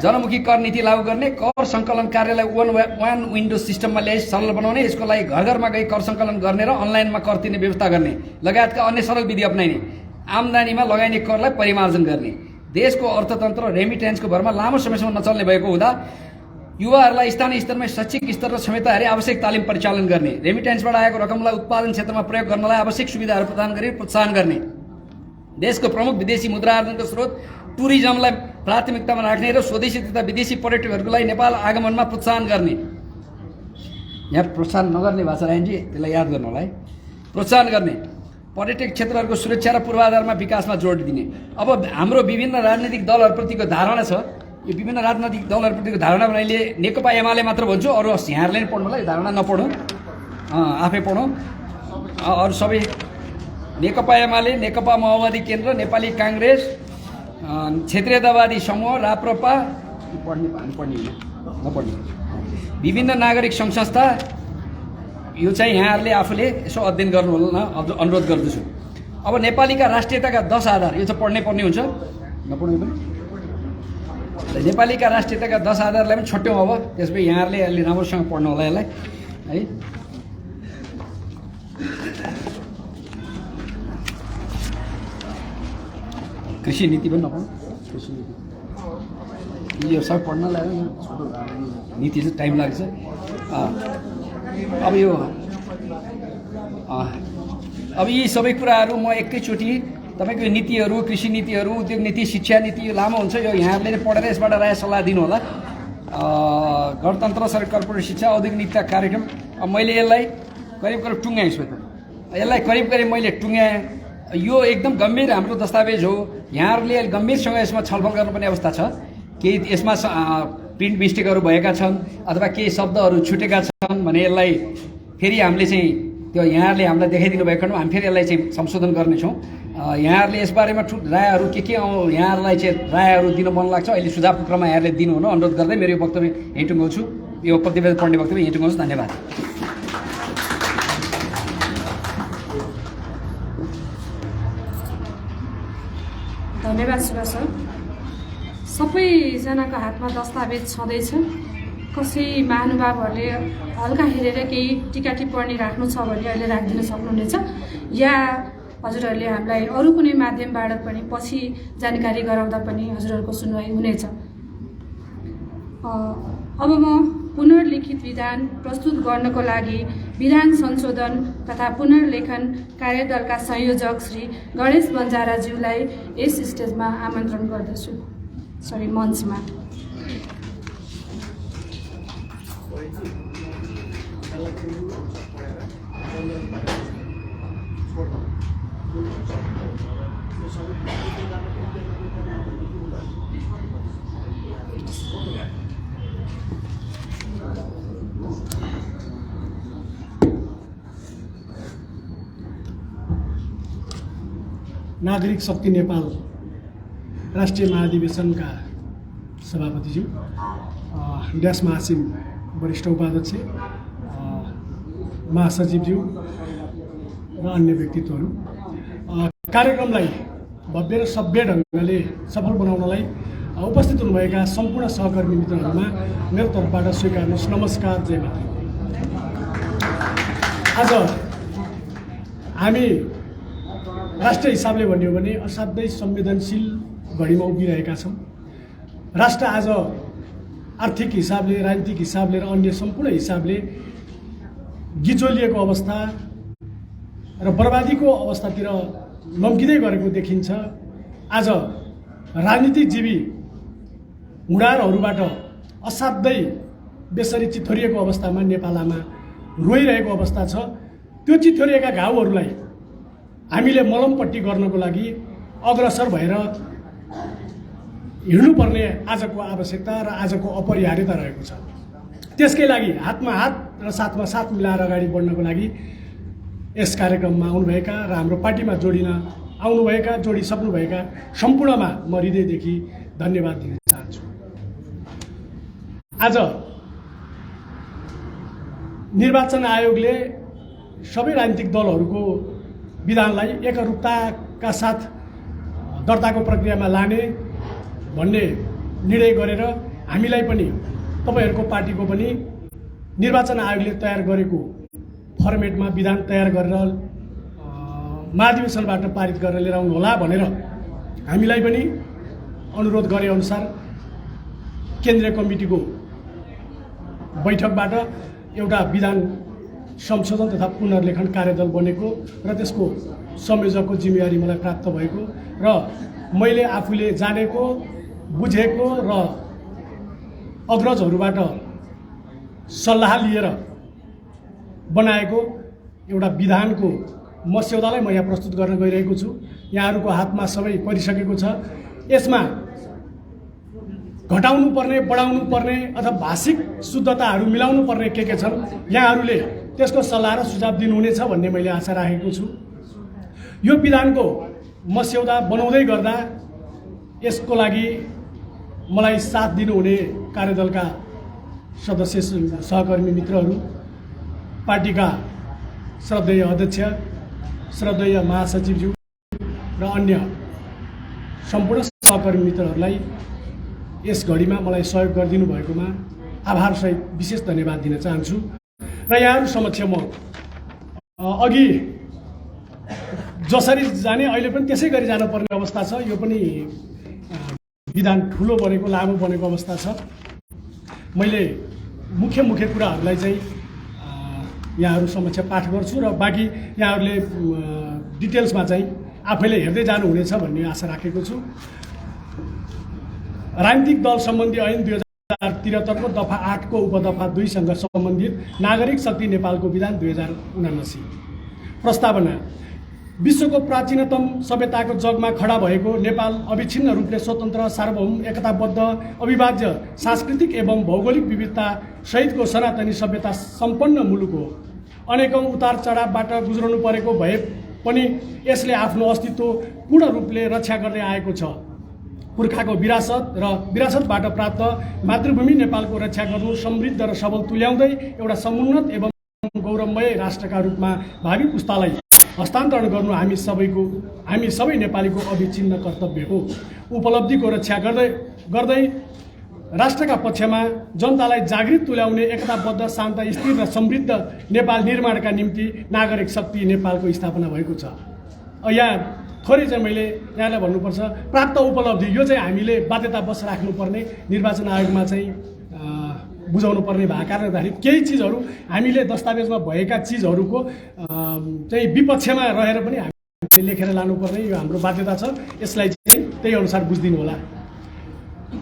जनमुखी कर नीति लागू गर्ने, कर सङ्कलन कार्यलाई वान विन्डो सिस्टममा ल्याइ सरल बनाउने, यसको लागि घर घरमा गई कर सङ्कलन गर्ने र अनलाइनमा कर तिर्ने व्यवस्था गर्ने लगायतका अन्य सरल विधि अपनाइने, आम्दानीमा लगाइने करलाई परिमार्जन गर्ने, देशको अर्थतन्त्र रेमिटेन्सको भरमा लामो समयसम्म नचल्ने भएको हुँदा युवाहरूलाई स्थानीय स्तरमा शैक्षिक स्तर र क्षमता हेरी आवश्यक तालिम परिचालन गर्ने, रेमिटेन्सबाट आएको रकमलाई उत्पादन क्षेत्रमा प्रयोग गर्नलाई आवश्यक सुविधाहरू प्रदान गरी प्रोत्साहन गर्ने, देशको प्रमुख विदेशी मुद्रा आर्जनको स्रोत टुरिज्मलाई प्राथमिकतामा राख्ने र स्वदेशी तथा विदेशी पर्यटकहरूको लागि नेपाल आगमनमा प्रोत्साहन गर्ने। यहाँ प्रोत्साहन नगर्ने भाषा राइनजी, त्यसलाई याद गर्नु होला है। प्रोत्साहन गर्ने, पर्यटक क्षेत्रहरूको सुरक्षा र पूर्वाधारमा विकासमा जोड दिने। अब हाम्रो विभिन्न राजनीतिक दलहरूप्रतिको धारणा छ, यो विभिन्न राजनैतिक दलहरूप्रतिको धारणा मैले नेकपा एमाले मात्र भन्छु, अरू यहाँहरूले नि पढ्नु होला, यो धारणा नपढौँ, आफै पढौँ। अरू सबै नेकपा एमाले, नेकपा माओवादी केन्द्र, नेपाली काङ्ग्रेस, क्षेत्रीयतावादी समूह, राप्रपा, नपढ्ने विभिन्न नागरिक सङ्घ संस्था, यो चाहिँ यहाँहरूले आफूले यसो अध्ययन गर्नु होला अनुरोध गर्दछु। अब नेपालीका राष्ट्रियताका 10 आधार, यो चाहिँ पढ्नै पर्ने हुन्छ, नपढ्नु पनि। नेपालीका राष्ट्रियताका 10 आधारलाई पनि छुट्यौँ। अब त्यसपछि यहाँहरूले अलि राम्रोसँग पढ्नु होला यसलाई है। कृषि नीति पनि नपढ्नु, कृषि नीति यो सब पढ्नलाई नीति चाहिँ टाइम लाग्छ। अब यी सबै कुराहरू म एकैचोटि तपाईँको नीतिहरू, कृषि नीतिहरू, उद्योग नीति, शिक्षा नीति, यो लामो हुन्छ, यो यहाँहरूले नै पढेर यसबाट राय सल्लाह दिनु होला। गणतन्त्र सरकार कर्पोरेट शिक्षा औद्योगिक नीतिका कार्यक्रम, अब मैले यसलाई करिब टुङ्गाएँ छु त, यसलाई करिब मैले टुङ्गाएँ। यो एकदम गम्भीर हाम्रो दस्तावेज हो, यहाँहरूले अहिले गम्भीरसँग यसमा छलफल गर्नुपर्ने अवस्था छ। केही यसमा प्रिन्ट मिस्टेकहरू भएका छन् अथवा केही शब्दहरू छुटेका छन् भने यसलाई फेरि हामीले चाहिँ त्यो यहाँहरूले हामीलाई देखाइदिनु भएको खण्डमा हामी फेरि यसलाई चाहिँ संशोधन गर्नेछौँ। यहाँहरूले यसबारेमा रायहरू के यहाँहरूलाई चाहिँ रायहरू दिन मन लाग्छ, अहिले सुझावको क्रममा यहाँहरूले दिनु हुन अनुरोध गर्दै मेरो यो वक्तव्य यहीँ टुङ्गाउँछु। यो प्रतिवेदन पढ्ने वक्तव्य यहीँ टुङ्गाउँछु। धन्यवाद। धन्यवाद सुभाष सर। सबैजनाको हातमा दस्तावेज छँदैछ, कसै महानुभावहरूले हल्का हेरेर केही टिका टिप्पणी राख्नु छ भने अहिले राखिदिन सक्नुहुनेछ, या हजुरहरूले हामीलाई अरू कुनै माध्यमबाट पनि पछि जानकारी गराउँदा पनि हजुरहरूको सुनवाई हुनेछ। अब म पुनर्लिखित विधान प्रस्तुत गर्नको लागि विधान संशोधन तथा पुनर्लेखन कार्यदलका संयोजक श्री गणेश बन्जाराज्यूलाई यस स्टेजमा आमन्त्रण गर्दछु, मञ्चमा। नागरिक शक्ति नेपाल राष्ट्रिय महाधिवेशनका सभापतिज्यू, ड्यास महासिम वरिष्ठ उपाध्यक्ष, महासचिवज्यू र अन्य व्यक्तित्वहरू, कार्यक्रमलाई भव्य र सभ्य ढङ्गले सफल बनाउनलाई उपस्थित हुनुभएका सम्पूर्ण सहकर्मी मित्रहरूमा मेरो तर्फबाट स्वीकार्नुहोस्। नमस्कार, जय माता। आज हामी राष्ट्रिय हिसाबले भन्यो भने असाध्यै संवेदनशील घडीमा उभिरहेका छौँ। राष्ट्र आज आर्थिक हिसाबले, राजनीतिक हिसाबले र अन्य सम्पूर्ण हिसाबले गिचोलिएको अवस्था र बर्बादीको अवस्थातिर लम्किँदै गरेको देखिन्छ। आज राजनीतिजीवी हुँडारहरूबाट असाध्यै बेसरी चिथोरिएको अवस्थामा नेपालमा रोइरहेको अवस्था छ। त्यो चिथोरिएका घाउहरूलाई हामीले मलमपट्टि गर्नको लागि अग्रसर भएर हिँड्नुपर्ने आजको आवश्यकता र आजको अपरिहार्यता रहेको छ। त्यसकै लागि हातमा हात र साथमा साथ मिलाएर अगाडि बढ्नको लागि यस कार्यक्रममा आउनुभएका र हाम्रो पार्टीमा जोडिन आउनुभएका जोडिसक्नुभएका सम्पूर्णमा म हृदयदेखि धन्यवाद दिन चाहन्छु। आज निर्वाचन आयोगले सबै राजनीतिक दलहरूको विधानलाई एकरूपताका साथ दर्ताको प्रक्रियामा लाने भन्ने निर्णय गरेर हामीलाई पनि तपाईहरूको पार्टीको पनि निर्वाचन आयोगले तयार गरेको फर्मेटमा विधान तयार गरेर महाधिवेशनबाट पारित गरेर लिएर आउनु होला भनेर हामीलाई पनि अनुरोध गरे अनुसार केन्द्रीय कमिटीको बैठकबाट एउटा विधान संशोधन तथा पुनर्लेखन कार्यदल बनेको र त्यसको संयोजकको जिम्मेवारी मलाई प्राप्त भएको र मैले आफूले जानेको बुझेको र अग्रजहरूबाट सल्लाह लिएर बनाएको एउटा विधानको मस्यौदालाई म यहाँ प्रस्तुत गर्न गइरहेको छु। यहाँहरूको हातमा सबै परिसकेको छ। यसमा घटाउनु पर्ने, बढाउनु पर्ने अथवा भाषिक शुद्धताहरू मिलाउनु पर्ने के छन्, यहाँहरूले त्यसको सल्लाह र सुझाव दिनुहुनेछ भन्ने मैले आशा राखेको छु। यो विधानको मस्यौदा बनाउँदै गर्दा यसको लागि मलाई साथ दिनुहुने कार्यदलका सदस्य सहकर्मी मित्रहरू, पार्टीका श्रद्धेय अध्यक्ष, श्रद्धेय महासचिवज्यू र अन्य सम्पूर्ण सहकर्मी मित्रहरूलाई यस घडीमा मलाई सहयोग गरिदिनु भएकोमा आभारसहित विशेष धन्यवाद दिन चाहन्छु। र यहाँहरू समक्ष म अघि जसरी जाने अहिले पनि त्यसै गरी जानुपर्ने अवस्था छ। यो पनि विधान ठुलो बनेको, लामो बनेको अवस्था छ। मैले मुख्य कुराहरूलाई चाहिँ यहाँहरू समक्ष पाठ गर्छु र बाँकी यहाँहरूले डिटेल्समा चाहिँ आफैले हेर्दै जानुहुनेछ भन्ने आशा राखेको छु। राजनीतिक दल सम्बन्धी ऐन 2073 को दफा 8 को उपदफा 2 सँग सम्बन्धित नागरिक शक्ति नेपालको विधान 2079। प्रस्तावना: विश्वको प्राचीनतम सभ्यताको जगमा खडा भएको नेपाल अविच्छिन्न रूपले स्वतन्त्र, सार्वभौम, एकताबद्ध, अविभाज्य सांस्कृतिक एवं भौगोलिक विविधता सहितको सनातनी सभ्यता सम्पन्न मुलुक हो। अनेकौं उतार चढावबाट गुज्रनु परेको भए पनि यसले आफ्नो अस्तित्व पूर्ण रूपले रक्षा गर्दै आएको छ। पुर्खाको विरासत र विरासतबाट प्राप्त मातृभूमि नेपालको रक्षा गर्नु, समृद्ध र सबल तुल्याउँदै एउटा समुन्नत एवं गौरवमय राष्ट्रका रूपमा भावी पुस्तालाई हस्तान्तरण गर्नु हामी सबै नेपालीको अविच्छिन्न कर्तव्य हो। उपलब्धिको रक्षा गर्दै राष्ट्रका पक्षमा जनतालाई जागृत तुल्याउने, एकताबद्ध, शान्त, स्थिर र समृद्ध नेपाल निर्माणका निम्ति नागरिक शक्ति नेपालको स्थापना भएको छ। यहाँ थोरै चाहिँ मैले यहाँलाई भन्नुपर्छ, प्राप्त उपलब्धि यो चाहिँ हामीले बाध्यतावश राख्नुपर्ने, निर्वाचन आयोगमा चाहिँ बुझाउनु पर्ने भएको कारणले गर्दाखेरि केही चिजहरू हामीले दस्तावेजमा भएका चिजहरूको चाहिँ विपक्षमा रहेर पनि हामीले लेखेर लानुपर्ने यो हाम्रो बाध्यता छ। यसलाई चाहिँ त्यही अनुसार बुझिदिनु होला।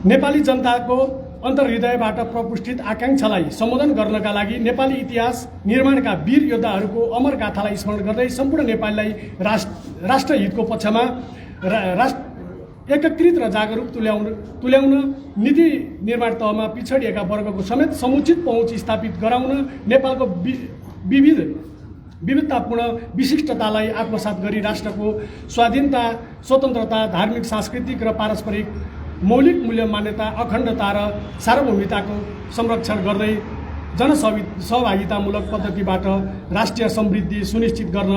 नेपाली जनताको अन्तर्हृदयबाट प्रपुष्टित आकाङ्क्षालाई सम्बोधन गर्नका लागि नेपाली इतिहास निर्माणका वीर योद्धाहरूको अमर गाथालाई स्मरण गर्दै सम्पूर्ण नेपालीलाई राष्ट्रहितको पक्षमा एकीकृत र जागरुक तुल्याउन नीति निर्माण तहमा पिछडिएका वर्गको समेत समुचित पहुँच स्थापित गराउन, नेपालको विविधतापूर्ण विशिष्टतालाई आत्मसात गरी राष्ट्रको स्वाधीनता, स्वतन्त्रता, धार्मिक, सांस्कृतिक र पारस्परिक मौलिक मूल्य मान्यता, अखण्डता र सार्वभौमिकताको संरक्षण गर्दै जनसहभागितामूलक पद्धतिबाट राष्ट्रिय समृद्धि सुनिश्चित गर्न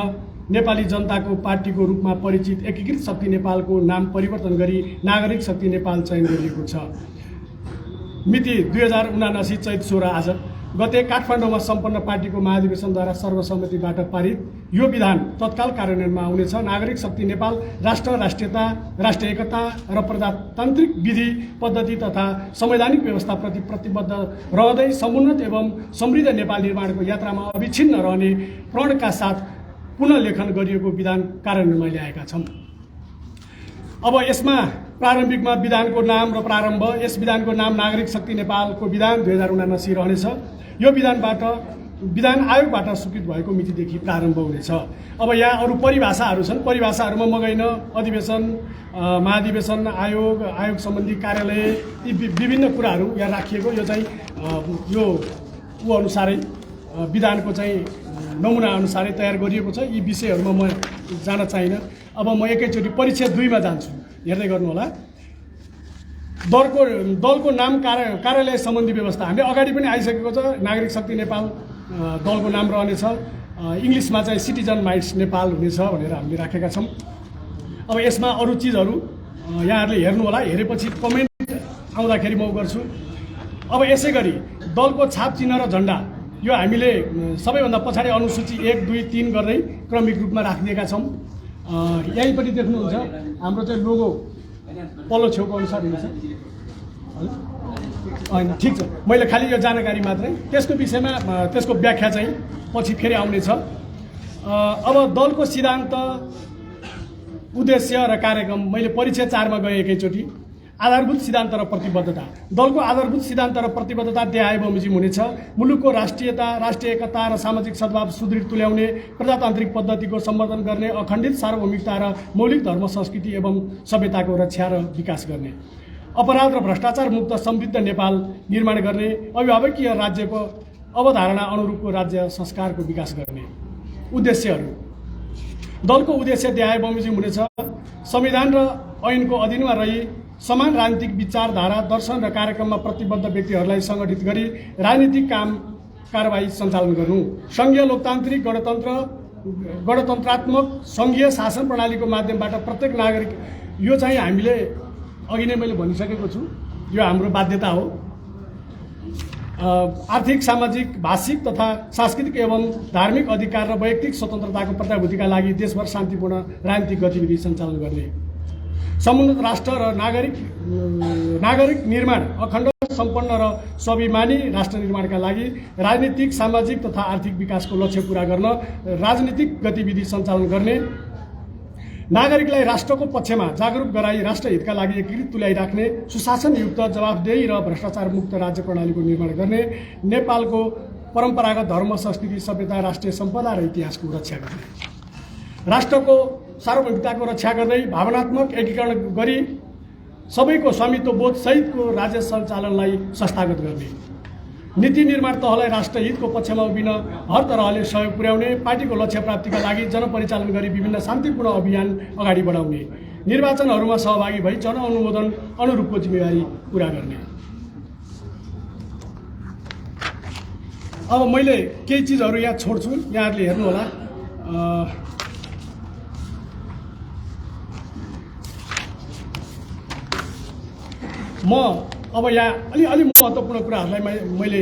नेपाली जनताको पार्टीको रूपमा परिचित एकीकृत शक्ति नेपालको नाम परिवर्तन गरी नागरिक शक्ति नेपाल चयन गरिएको छ। मिति 2079 चैत 16 आज गते काठमाडौँमा सम्पन्न पार्टीको महाधिवेशनद्वारा सर्वसम्मतिबाट पारित यो विधान तत्काल कार्यान्वयनमा आउनेछ। नागरिक शक्ति नेपाल राष्ट्र, राष्ट्रियता, राष्ट्रिय एकता र प्रजातान्त्रिक विधि पद्धति तथा संवैधानिक व्यवस्थाप्रति प्रतिबद्ध रहँदै समुन्नत एवं समृद्ध नेपाल निर्माणको यात्रामा अविच्छिन्न रहने प्रणका साथ पुनर्लेखन गरिएको विधान कार्यान्वयनमा ल्याएका छौँ। अब यसमा प्रारम्भिकमा विधानको नाम र प्रारम्भ। यस विधानको नाम नागरिक शक्ति नेपालको विधान 2079 रहनेछ। यो विधान आयोगबाट स्वीकृत भएको मितिदेखि प्रारम्भ हुनेछ। अब यहाँ अरू परिभाषाहरू छन्, परिभाषाहरूमा म गइन। अधिवेशन, महाधिवेशन, आयोग सम्बन्धी कार्यालय, यी विभिन्न कुराहरू यहाँ राखिएको। यो चाहिँ यो अनुसारै विधानको चाहिँ नमुना अनुसारै तयार गरिएको छ। यी विषयहरूमा म जान चाहिनँ। अब म एकैचोटि परिच्छेद 2 मा जान्छु, हेर्दै गर्नुहोला। दलको नाम कार्यालय सम्बन्धी व्यवस्था हामीले अगाडि पनि आइसकेको छ। नागरिक शक्ति नेपाल दलको नाम रहनेछ, इङ्ग्लिसमा चाहिँ सिटिजन माइट्स नेपाल हुनेछ भनेर हामीले राखेका छौँ। अब यसमा अरू चिजहरू यहाँहरूले हेर्नुहोला, हेरेपछि कमेन्ट आउँदाखेरि म गर्छु। अब यसै गरी दलको छाप चिन्ह र झन्डा यो हामीले सबैभन्दा पछाडि अनुसूची 1, 2, 3 गर्दै क्रमिक रूपमा राखिदिएका छौँ। यहीँ पनि देख्नुहुन्छ हाम्रो चाहिँ लोगो पल्लो छेउको अनुसार हुनेछ होइन, ठिक छ। मैले खालि यो जानकारी मात्रै, त्यसको विषयमा त्यसको व्याख्या चाहिँ पछि फेरि आउनेछ। अब दलको सिद्धान्त, उद्देश्य र कार्यक्रम मैले परिच्छेद 4 मा गएँ एकैचोटि। आधारभूत सिद्धान्त र प्रतिबद्धता, दलको आधारभूत सिद्धान्त र प्रतिबद्धता देहाय बमोजिम हुनेछ। मुलुकको राष्ट्रियता, राष्ट्रिय एकता र सामाजिक सद्भाव सुदृढ तुल्याउने, प्रजातान्त्रिक पद्धतिको सम्वर्धन गर्ने, अखण्डित सार्वभौमिकता र मौलिक धर्म संस्कृति एवं सभ्यताको रक्षा र विकास गर्ने, अपराध र भ्रष्टाचार मुक्त समृद्ध नेपाल निर्माण गर्ने, अभिभावकीय राज्यको अवधारणा अनुरूपको राज्य संस्कारको विकास गर्ने। उद्देश्यहरू, दलको उद्देश्य देहाय बमोजिम हुनेछ। संविधान र ऐनको अधीनमा रही समान राजनीतिक विचारधारा, दर्शन र कार्यक्रममा प्रतिबद्ध व्यक्तिहरूलाई सङ्गठित गरी राजनीतिक कारबाही सञ्चालन गर्नु, सङ्घीय लोकतान्त्रिक गणतन्त्रात्मक सङ्घीय शासन प्रणालीको माध्यमबाट प्रत्येक नागरिक, यो चाहिँ हामीले अघि नै मैले भनिसकेको छु, यो हाम्रो बाध्यता हो। आर्थिक, सामाजिक, भाषिक तथा सांस्कृतिक एवं धार्मिक अधिकार र वैयक्तिक स्वतन्त्रताको प्रत्याभूतिका लागि देशभर शान्तिपूर्ण राजनीतिक गतिविधि सञ्चालन गर्ने, समुन्नत राष्ट्र र नागरिक निर्माण, अखण्ड, सम्पन्न र स्वाभिमानी राष्ट्र निर्माणका लागि राजनीतिक, सामाजिक तथा आर्थिक विकासको लक्ष्य पूरा गर्न राजनीतिक गतिविधि सञ्चालन गर्ने, नागरिकलाई राष्ट्रको पक्षमा जागरुक गराई राष्ट्रहितका लागि एकीकृत तुल्याइराख्ने, सुशासनयुक्त, जवाफदेही र भ्रष्टाचार मुक्त राज्य प्रणालीको निर्माण गर्ने, नेपालको परम्परागत धर्म, संस्कृति, सभ्यता, राष्ट्रिय सम्पदा र इतिहासको रक्षा गर्ने, राष्ट्रको सार्वभौमिकताको रक्षा गर्दै भावनात्मक एकीकरण गरी सबैको स्वामित्व बोध सहितको राज्य सञ्चालनलाई संस्थागत गर्ने, नीति निर्माण तहलाई राष्ट्रहितको पक्षमा उभिन हर तरहले सहयोग पुर्याउने, पार्टीको लक्ष्य प्राप्तिका लागि जनपरिचालन गरी विभिन्न शान्तिपूर्ण अभियान अगाडि बढाउने, निर्वाचनहरूमा सहभागी भई जनअनुमोदन अनुरूपको जिम्मेवारी पुरा गर्ने। अब मैले केही चिजहरू यहाँ छोड्छु, यहाँहरूले हेर्नुहोला। म अब यहाँ अलि महत्त्वपूर्ण कुराहरूलाई मैले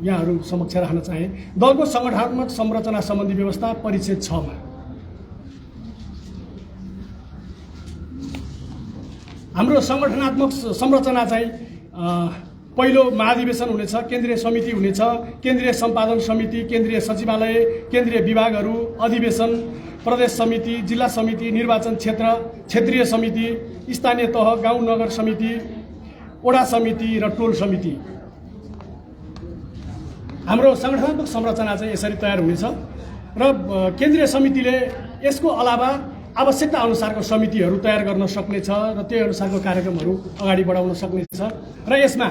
यहाँहरू समक्ष राख्न चाहेँ। दलको सङ्गठनात्मक संरचना सम्बन्धी व्यवस्था परिच्छेद 6 मा हाम्रो सङ्गठनात्मक संरचना चाहिँ पहिलो महाधिवेशन हुनेछ, केन्द्रीय समिति हुनेछ, केन्द्रीय सम्पादन समिति, केन्द्रीय सचिवालय, केन्द्रीय विभागहरू, अधिवेशन, प्रदेश समिति, जिल्ला समिति, निर्वाचन क्षेत्र, क्षेत्रीय समिति, स्थानीय तह, गाउँ नगर समिति, ओडा समिति र टोल समिति। हाम्रो सङ्गठनात्मक संरचना चाहिँ यसरी तयार हुनेछ र केन्द्रीय समितिले यसको अलावा आवश्यकता अनुसारको समितिहरू तयार गर्न सक्नेछ र त्यही अनुसारको कार्यक्रमहरू अगाडि बढाउन सक्नेछ र यसमा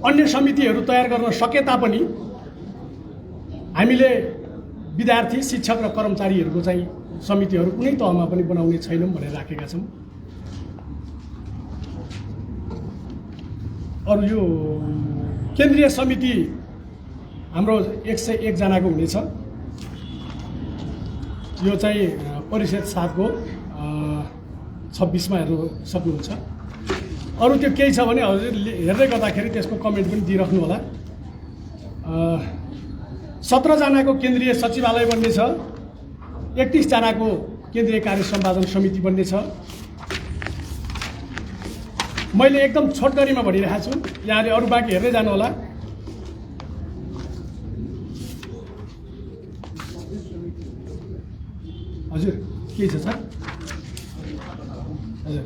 अन्य समितिहरू तयार गर्न सके तापनि हामीले विद्यार्थी, शिक्षक र कर्मचारीहरूको चाहिँ समितिहरू कुनै तहमा पनि बनाउने छैनौँ भनेर राखेका छौँ। अरू यो केन्द्रीय समिति हाम्रो 101 जनाको हुनेछ। यो चाहिँ परिषद 7 को 26 मा हेर्नु सक्नुहुन्छ। अरू त्यो केही छ भने हजुरले हेर्दै गर्दाखेरि त्यसको कमेन्ट पनि दिइराख्नु होला। 17 जनाको केन्द्रीय सचिवालय बन्नेछ, 31 जनाको केन्द्रीय कार्य सम्पादन समिति बन्नेछ। मैले एकदम छोटकरीमा भनिरहेको छु, यहाँले अरू बाँकी हेर्दै जानु होला। हजुर के छ सर? हजुर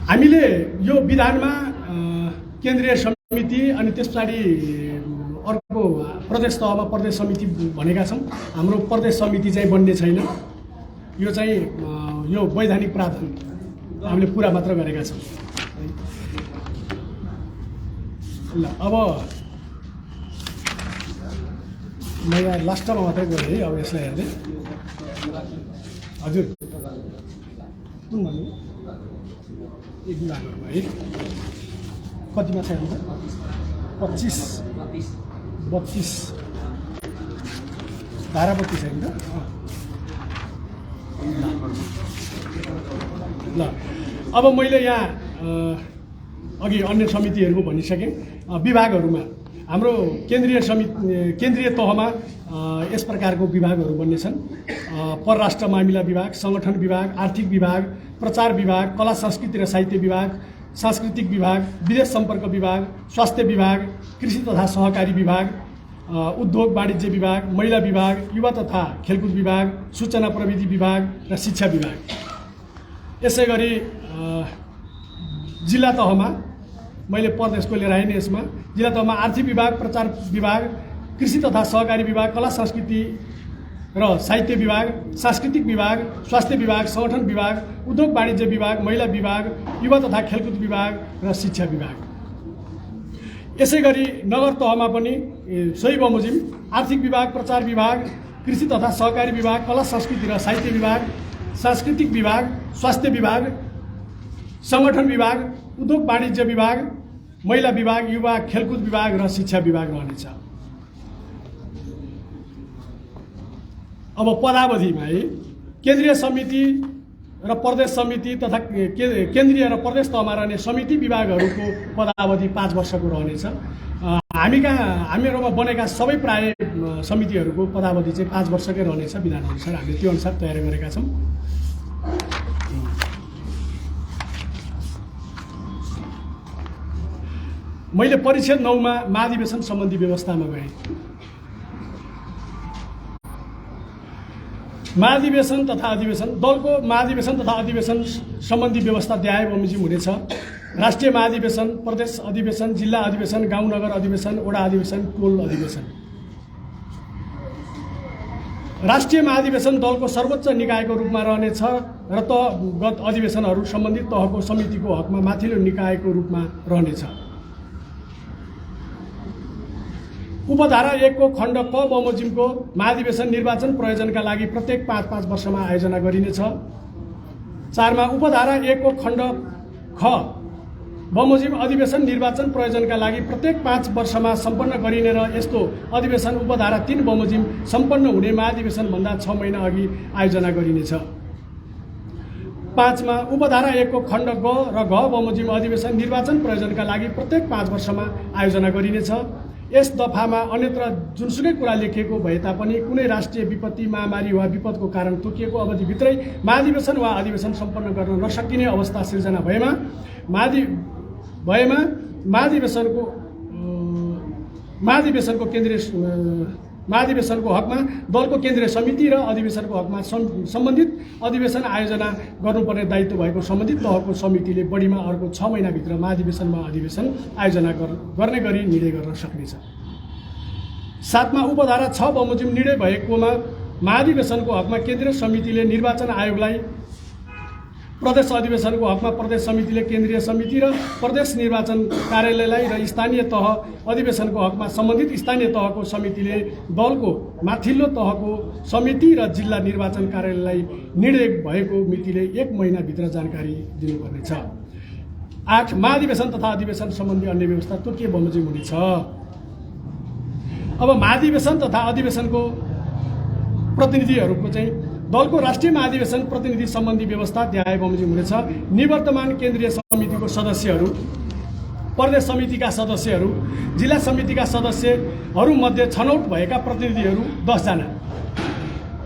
हामीले यो विधानमा केन्द्रीय समिति अनि त्यस पछाडि अर्को प्रदेश तहमा प्रदेश समिति भनेका छौँ। हाम्रो प्रदेश समिति चाहिँ बन्ने छैन। यो चाहिँ यो वैधानिक प्रावधान हामीले पुरा मात्र गरेका छौँ। ल अब म यहाँ लास्टमा मात्रै गएँ है अब यसलाई हेर्दै हजुर कुन भन्नु एक विभागहरूमा है कतिमा छ अन्त 25 32 धारा 32 होइन ल अब मैले यहाँ अघि अन्य समितिहरूको भनिसकेँ विभागहरूमा हाम्रो केन्द्रीय तहमा यस प्रकारको विभागहरू बन्ने छन् परराष्ट्र मामिला विभाग सङ्गठन विभाग आर्थिक विभाग प्रचार विभाग कला संस्कृति र साहित्य विभाग सांस्कृतिक विभाग विदेश सम्पर्क विभाग स्वास्थ्य विभाग कृषि तथा सहकारी विभाग उद्योग वाणिज्य विभाग महिला विभाग युवा तथा खेलकुद विभाग सूचना प्रविधि विभाग र शिक्षा विभाग यसै गरी जिल्ला तहमा मैले प्रदेशको लिएर आएँ यसमा जिल्ला तहमा आर्थिक विभाग प्रचार विभाग कृषि तथा सहकारी विभाग कला संस्कृति र साहित्य विभाग सांस्कृतिक विभाग स्वास्थ्य विभाग सङ्गठन विभाग उद्योग वाणिज्य विभाग महिला विभाग युवा तथा खेलकुद विभाग र शिक्षा विभाग यसै गरी नगर तहमा पनि सोही बमोजिम आर्थिक विभाग प्रचार विभाग कृषि तथा सहकारी विभाग कला संस्कृति र साहित्य विभाग सांस्कृतिक विभाग स्वास्थ्य विभाग सङ्गठन विभाग उद्योग वाणिज्य विभाग महिला विभाग युवा खेलकुद विभाग र शिक्षा विभाग रहनेछ अब पदावधिमा है केन्द्रीय समिति र प्रदेश समिति तथा केन्द्रीय र प्रदेश तहमा रहने समिति विभागहरूको पदावधि 5 वर्षको रहनेछ हामीहरूमा बनेका सबै प्राय समितिहरूको पदावधि चाहिँ 5 वर्षकै रहनेछ विधानअनुसार हामीले त्यो अनुसार तयारी गरेका छौँ मैले परिच्छेद 9 मा महाधिवेशन सम्बन्धी व्यवस्थामा गएँ महाधिवेशन तथा अधिवेशन दलको महाधिवेशन तथा अधिवेशन सम्बन्धी व्यवस्था द्याए बमोजिम हुनेछ राष्ट्रिय महाधिवेशन प्रदेश अधिवेशन जिल्ला अधिवेशन गाउँ नगर अधिवेशन वडा अधिवेशन टोल अधिवेशन राष्ट्रिय महाधिवेशन दलको सर्वोच्च निकायको रूपमा रहनेछ र तहगत अधिवेशनहरू सम्बन्धित तहको समितिको हकमा माथिल्लो निकायको रूपमा रहनेछ उपधारा 1 को खण्ड क बमोजिमको महाधिवेशन निर्वाचन प्रयोजनका लागि प्रत्येक 5-5 वर्षमा आयोजना गरिनेछ 4 मा उपधारा 1 को खण्ड ख बमोजिम अधिवेशन निर्वाचन प्रयोजनका लागि प्रत्येक 5 वर्षमा सम्पन्न गरिने र यस्तो अधिवेशन उपधारा 3 बमोजिम सम्पन्न हुने महाधिवेशनभन्दा 6 महिना अघि आयोजना गरिनेछ 5 मा उपधारा 1 को खण्ड ग र घ बमोजिम अधिवेशन निर्वाचन प्रयोजनका लागि प्रत्येक 5 वर्षमा आयोजना गरिनेछ यस दफामा अन्यत्र जुनसुकै कुरा लेखिएको भए तापनि कुनै राष्ट्रिय विपत्ति महामारी वा विपदको कारण तोकिएको अवधिभित्रै महाधिवेशन वा अधिवेशन सम्पन्न गर्न नसकिने अवस्था सिर्जना भएमा महाधिवेशनको हकमा दलको केन्द्रीय समिति र अधिवेशनको हकमा सम्बन्धित अधिवेशन आयोजना गर्नुपर्ने दायित्व भएको सम्बन्धित तहको समितिले बढीमा अर्को 6 महिनाभित्र महाधिवेशनमा अधिवेशन आयोजना गर्ने गरी निर्णय गर्न सक्नेछ 7 मा उपधारा 6 बमोजिम निर्णय भएकोमा महाधिवेशनको हकमा केन्द्रीय समितिले निर्वाचन आयोगलाई प्रदेश अधिवेशनको हकमा प्रदेश समितिले केन्द्रीय समिति र प्रदेश निर्वाचन कार्यालयलाई र स्थानीय तह अधिवेशनको हकमा सम्बन्धित स्थानीय तहको समितिले दलको माथिल्लो तहको समिति र जिल्ला निर्वाचन कार्यालयलाई निर्णय भएको मितिले 1 महिनाभित्र जानकारी दिनुपर्नेछ 8 महाधिवेशन तथा अधिवेशन सम्बन्धी अन्य व्यवस्था तोकिए बमोजिम हुनेछ अब महाधिवेशन तथा अधिवेशनको प्रतिनिधिहरूको चाहिँ दलको राष्ट्रिय महाधिवेशन प्रतिनिधि सम्बन्धी व्यवस्था द्याए बमोजिम हुनेछ निवर्तमान केन्द्रीय समितिको सदस्यहरू प्रदेश समितिका सदस्यहरू जिल्ला समितिका सदस्यहरूमध्ये छनौट भएका प्रतिनिधिहरू 10 जना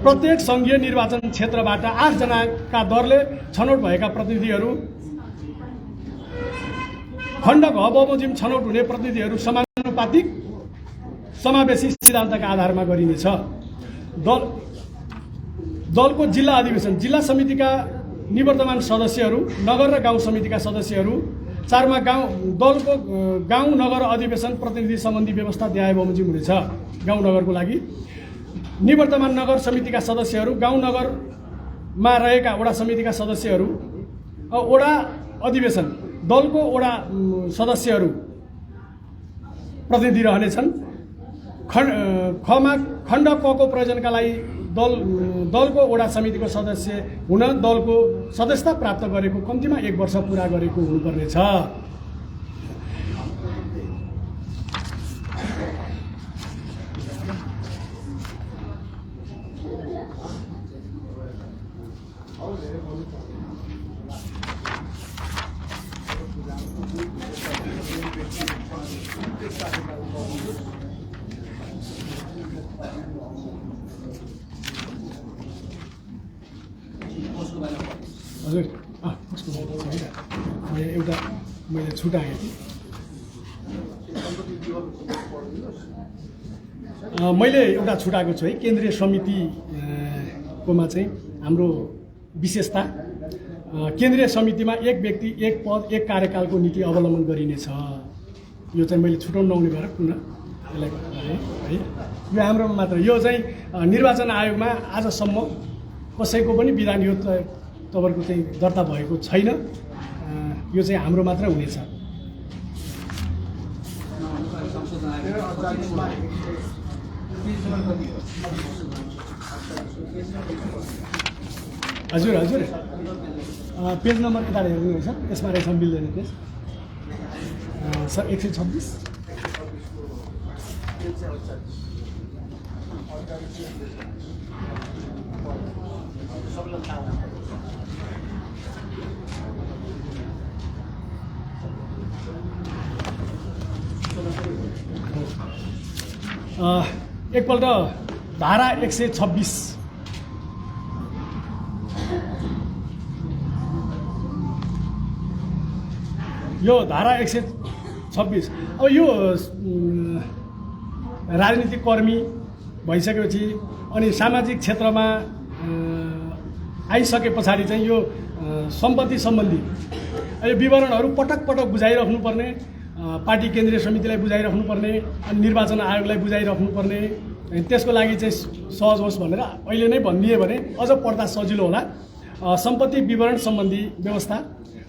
प्रत्येक सङ्घीय निर्वाचन क्षेत्रबाट 8 जनाका दरले छनौट भएका प्रतिनिधिहरू खण्ड घ बमोजिम छनौट हुने प्रतिनिधिहरू समानुपातिक समावेशी सिद्धान्तका आधारमा गरिनेछ दलको जिल्ला अधिवेशन जिल्ला समितिका निवर्तमान सदस्यहरू नगर र गाउँ समितिका सदस्यहरू 4 मा दलको गाउँ नगर अधिवेशन प्रतिनिधि सम्बन्धी व्यवस्था द्याए बमोजिम हुनेछ गाउँ नगरको लागि निवर्तमान नगर समितिका सदस्यहरू गाउँ नगरमा रहेका वडा समितिका सदस्यहरू वडा अधिवेशन दलको वडा सदस्यहरू प्रतिनिधि रहनेछन् खमा खण्ड कको प्रयोजनका लागि दलको वडा समितिको सदस्य हुन दलको सदस्यता प्राप्त गरेको कम्तीमा 1 वर्ष पुरा गरेको हुनुपर्नेछ। हजुर एउटा मैले छुटाएँ कि मैले एउटा छुटाएको छु है। केन्द्रीय समितिकोमा चाहिँ हाम्रो विशेषता केन्द्रीय समितिमा 1 व्यक्ति 1 पद 1 कार्यकालको नीति अवलम्बन गरिनेछ। यो चाहिँ मैले छुटाउनु नहुने भएर पुनः यसलाई है यो हाम्रोमा मात्र यो चाहिँ निर्वाचन आयोगमा आजसम्म कसैको पनि विधान यो तपाईँहरूको चाहिँ दर्ता भएको छैन। यो चाहिँ हाम्रो मात्र हुनेछ। हजुर हजुर पेज नम्बर यता हेर्नुहोस् यसमा रहेछ मिल्दैन पेज सर 126 एकपल्ट धारा 126 यो धारा 126 अब यो राजनीतिक कर्मी भइसकेपछि अनि सामाजिक क्षेत्रमा आइसके पछाडि चाहिँ यो सम्पत्ति सम्बन्धी यो विवरणहरू पटक पटक बुझाइराख्नुपर्ने, पार्टी केन्द्रीय समितिलाई बुझाइराख्नुपर्ने, अनि निर्वाचन आयोगलाई बुझाइराख्नुपर्ने। त्यसको लागि चाहिँ सहज होस् भनेर अहिले नै भनिदिए भने अझ पढ्दा सजिलो होला। सम्पत्ति विवरण सम्बन्धी व्यवस्था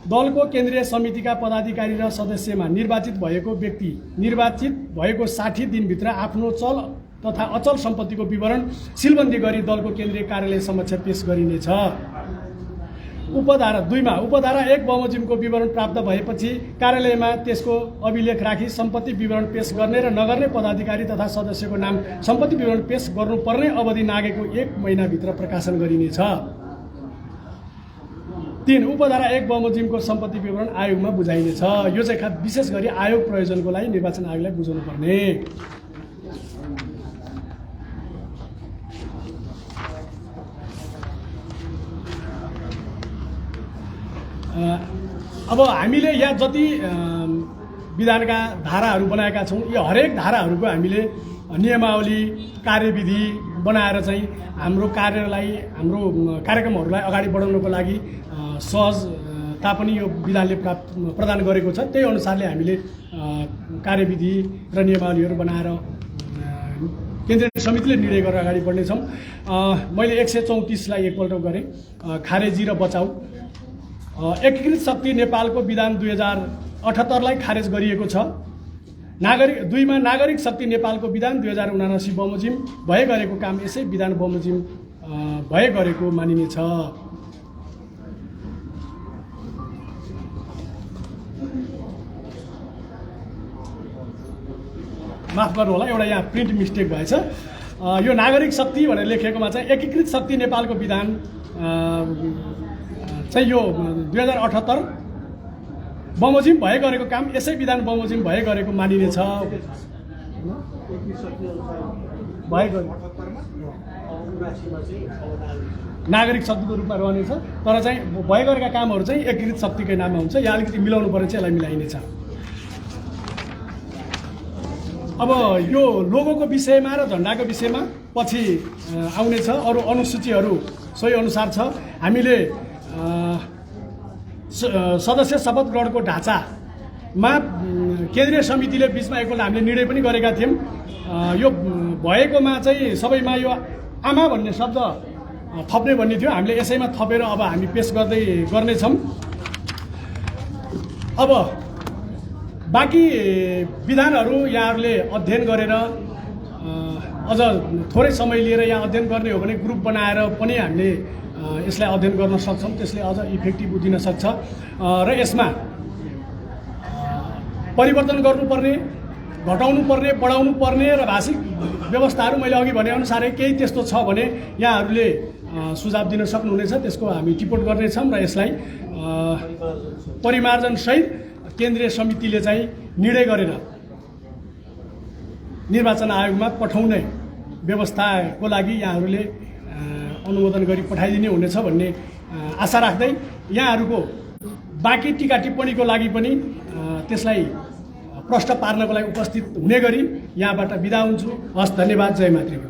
दलको केन्द्रीय समितिका पदाधिकारी र सदस्यमा निर्वाचित भएको व्यक्ति निर्वाचित भएको 60 दिनभित्र आफ्नो चल तथा अचल सम्पत्तिको विवरण सिलबन्दी गरी दलको केन्द्रीय कार्यालय समक्ष पेश गरिनेछ। उपधारा 2 मा उपधारा 1 बमोजिमको विवरण प्राप्त भएपछि कार्यालयमा त्यसको अभिलेख राखी सम्पत्ति विवरण पेश गर्ने र नगर्ने पदाधिकारी तथा सदस्यको नाम सम्पत्ति विवरण पेश गर्नुपर्ने अवधि नागेको 1 महिनाभित्र प्रकाशन गरिनेछ। 3 उपधारा 1 बमोजिमको सम्पत्ति विवरण आयोगमा बुझाइनेछ। यो चाहिँ विशेष गरी आयोग प्रयोजनको लागि निर्वाचन आयोगलाई बुझाउनु पर्ने। अब हामीले यहाँ जति विधानका धाराहरू बनाएका छौँ यो हरेक धाराहरूको हामीले नियमावली कार्यविधि बनाएर चाहिँ हाम्रो कार्यलाई हाम्रो कार्यक्रमहरूलाई अगाडि बढाउनको लागि सहजता पनि यो विधानले प्रदान गरेको छ। त्यही अनुसारले हामीले कार्यविधि र नियमावलीहरू बनाएर केन्द्रीय समितिले निर्णय गरेर अगाडि बढ्नेछौँ। मैले 134 लाई एकपल्ट गरेँ। खारेजी र बचाउ एकीकृत शक्ति नेपालको विधान 2078 लाई खारेज गरिएको छ। नागरिक 2 मा नागरिक शक्ति नेपालको विधान 2079 बमोजिम भए गरेको काम यसै विधान बमोजिम भए गरेको मानिनेछ। माफ गर्नु होला एउटा यहाँ प्रिन्ट मिस्टेक भएछ। यो नागरिक शक्ति भनेर लेखेकोमा चाहिँ एकीकृत शक्ति नेपालको विधान चाहिँ यो 2078 बमोजिम भए गरेको काम यसै विधान बमोजिम भए गरेको मानिनेछ। नागरिक शक्तिको रूपमा रहनेछ तर चाहिँ भए गरेका कामहरू चाहिँ एकीकृत शक्तिकै नाममा हुन्छ। यहाँ अलिकति मिलाउनु पर्ने चाहिँ यसलाई मिलाइनेछ। अब यो लोगोको विषयमा र झन्डाको विषयमा पछि आउनेछ। अरू अनुसूचीहरू सोही अनुसार छ। हामीले सदस्य शपथ ग्रहणको ढाँचामा केन्द्रीय समितिले बिचमा एकपल्ट हामीले निर्णय पनि गरेका थियौँ। यो भएकोमा चाहिँ सबैमा यो आमा भन्ने शब्द थप्ने भन्ने थियो। हामीले यसैमा थपेर अब हामी पेश गर्नेछौँ। अब बाँकी विधानहरू यहाँहरूले अध्ययन गरेर अझ थोरै समय लिएर यहाँ अध्ययन गर्ने हो भने ग्रुप बनाएर पनि हामीले यसलाई अध्ययन गर्न सक्छौँ। त्यसले अझ इफेक्टिभ दिन सक्छ र यसमा परिवर्तन गर्नुपर्ने, घटाउनु पर्ने, बढाउनु पर्ने र भाषिक व्यवस्थाहरू मैले अघि भनेअनुसारै केही त्यस्तो छ भने यहाँहरूले सुझाव दिन सक्नुहुनेछ। त्यसको हामी टिप्पण गर्नेछौँ र यसलाई परिमार्जनसहित केन्द्रीय समितिले चाहिँ निर्णय गरेर निर्वाचन आयोगमा पठाउने व्यवस्थाको लागि यहाँहरूले अनुमोदन गरी पठाइदिने हुनेछ भन्ने आशा राख्दै यहाँहरूको बाँकी टिका टिप्पणीको लागि पनि त्यसलाई प्रश्न पार्नको लागि उपस्थित हुने गरी यहाँबाट बिदा हुन्छु। हस्, धन्यवाद। जय मातृका।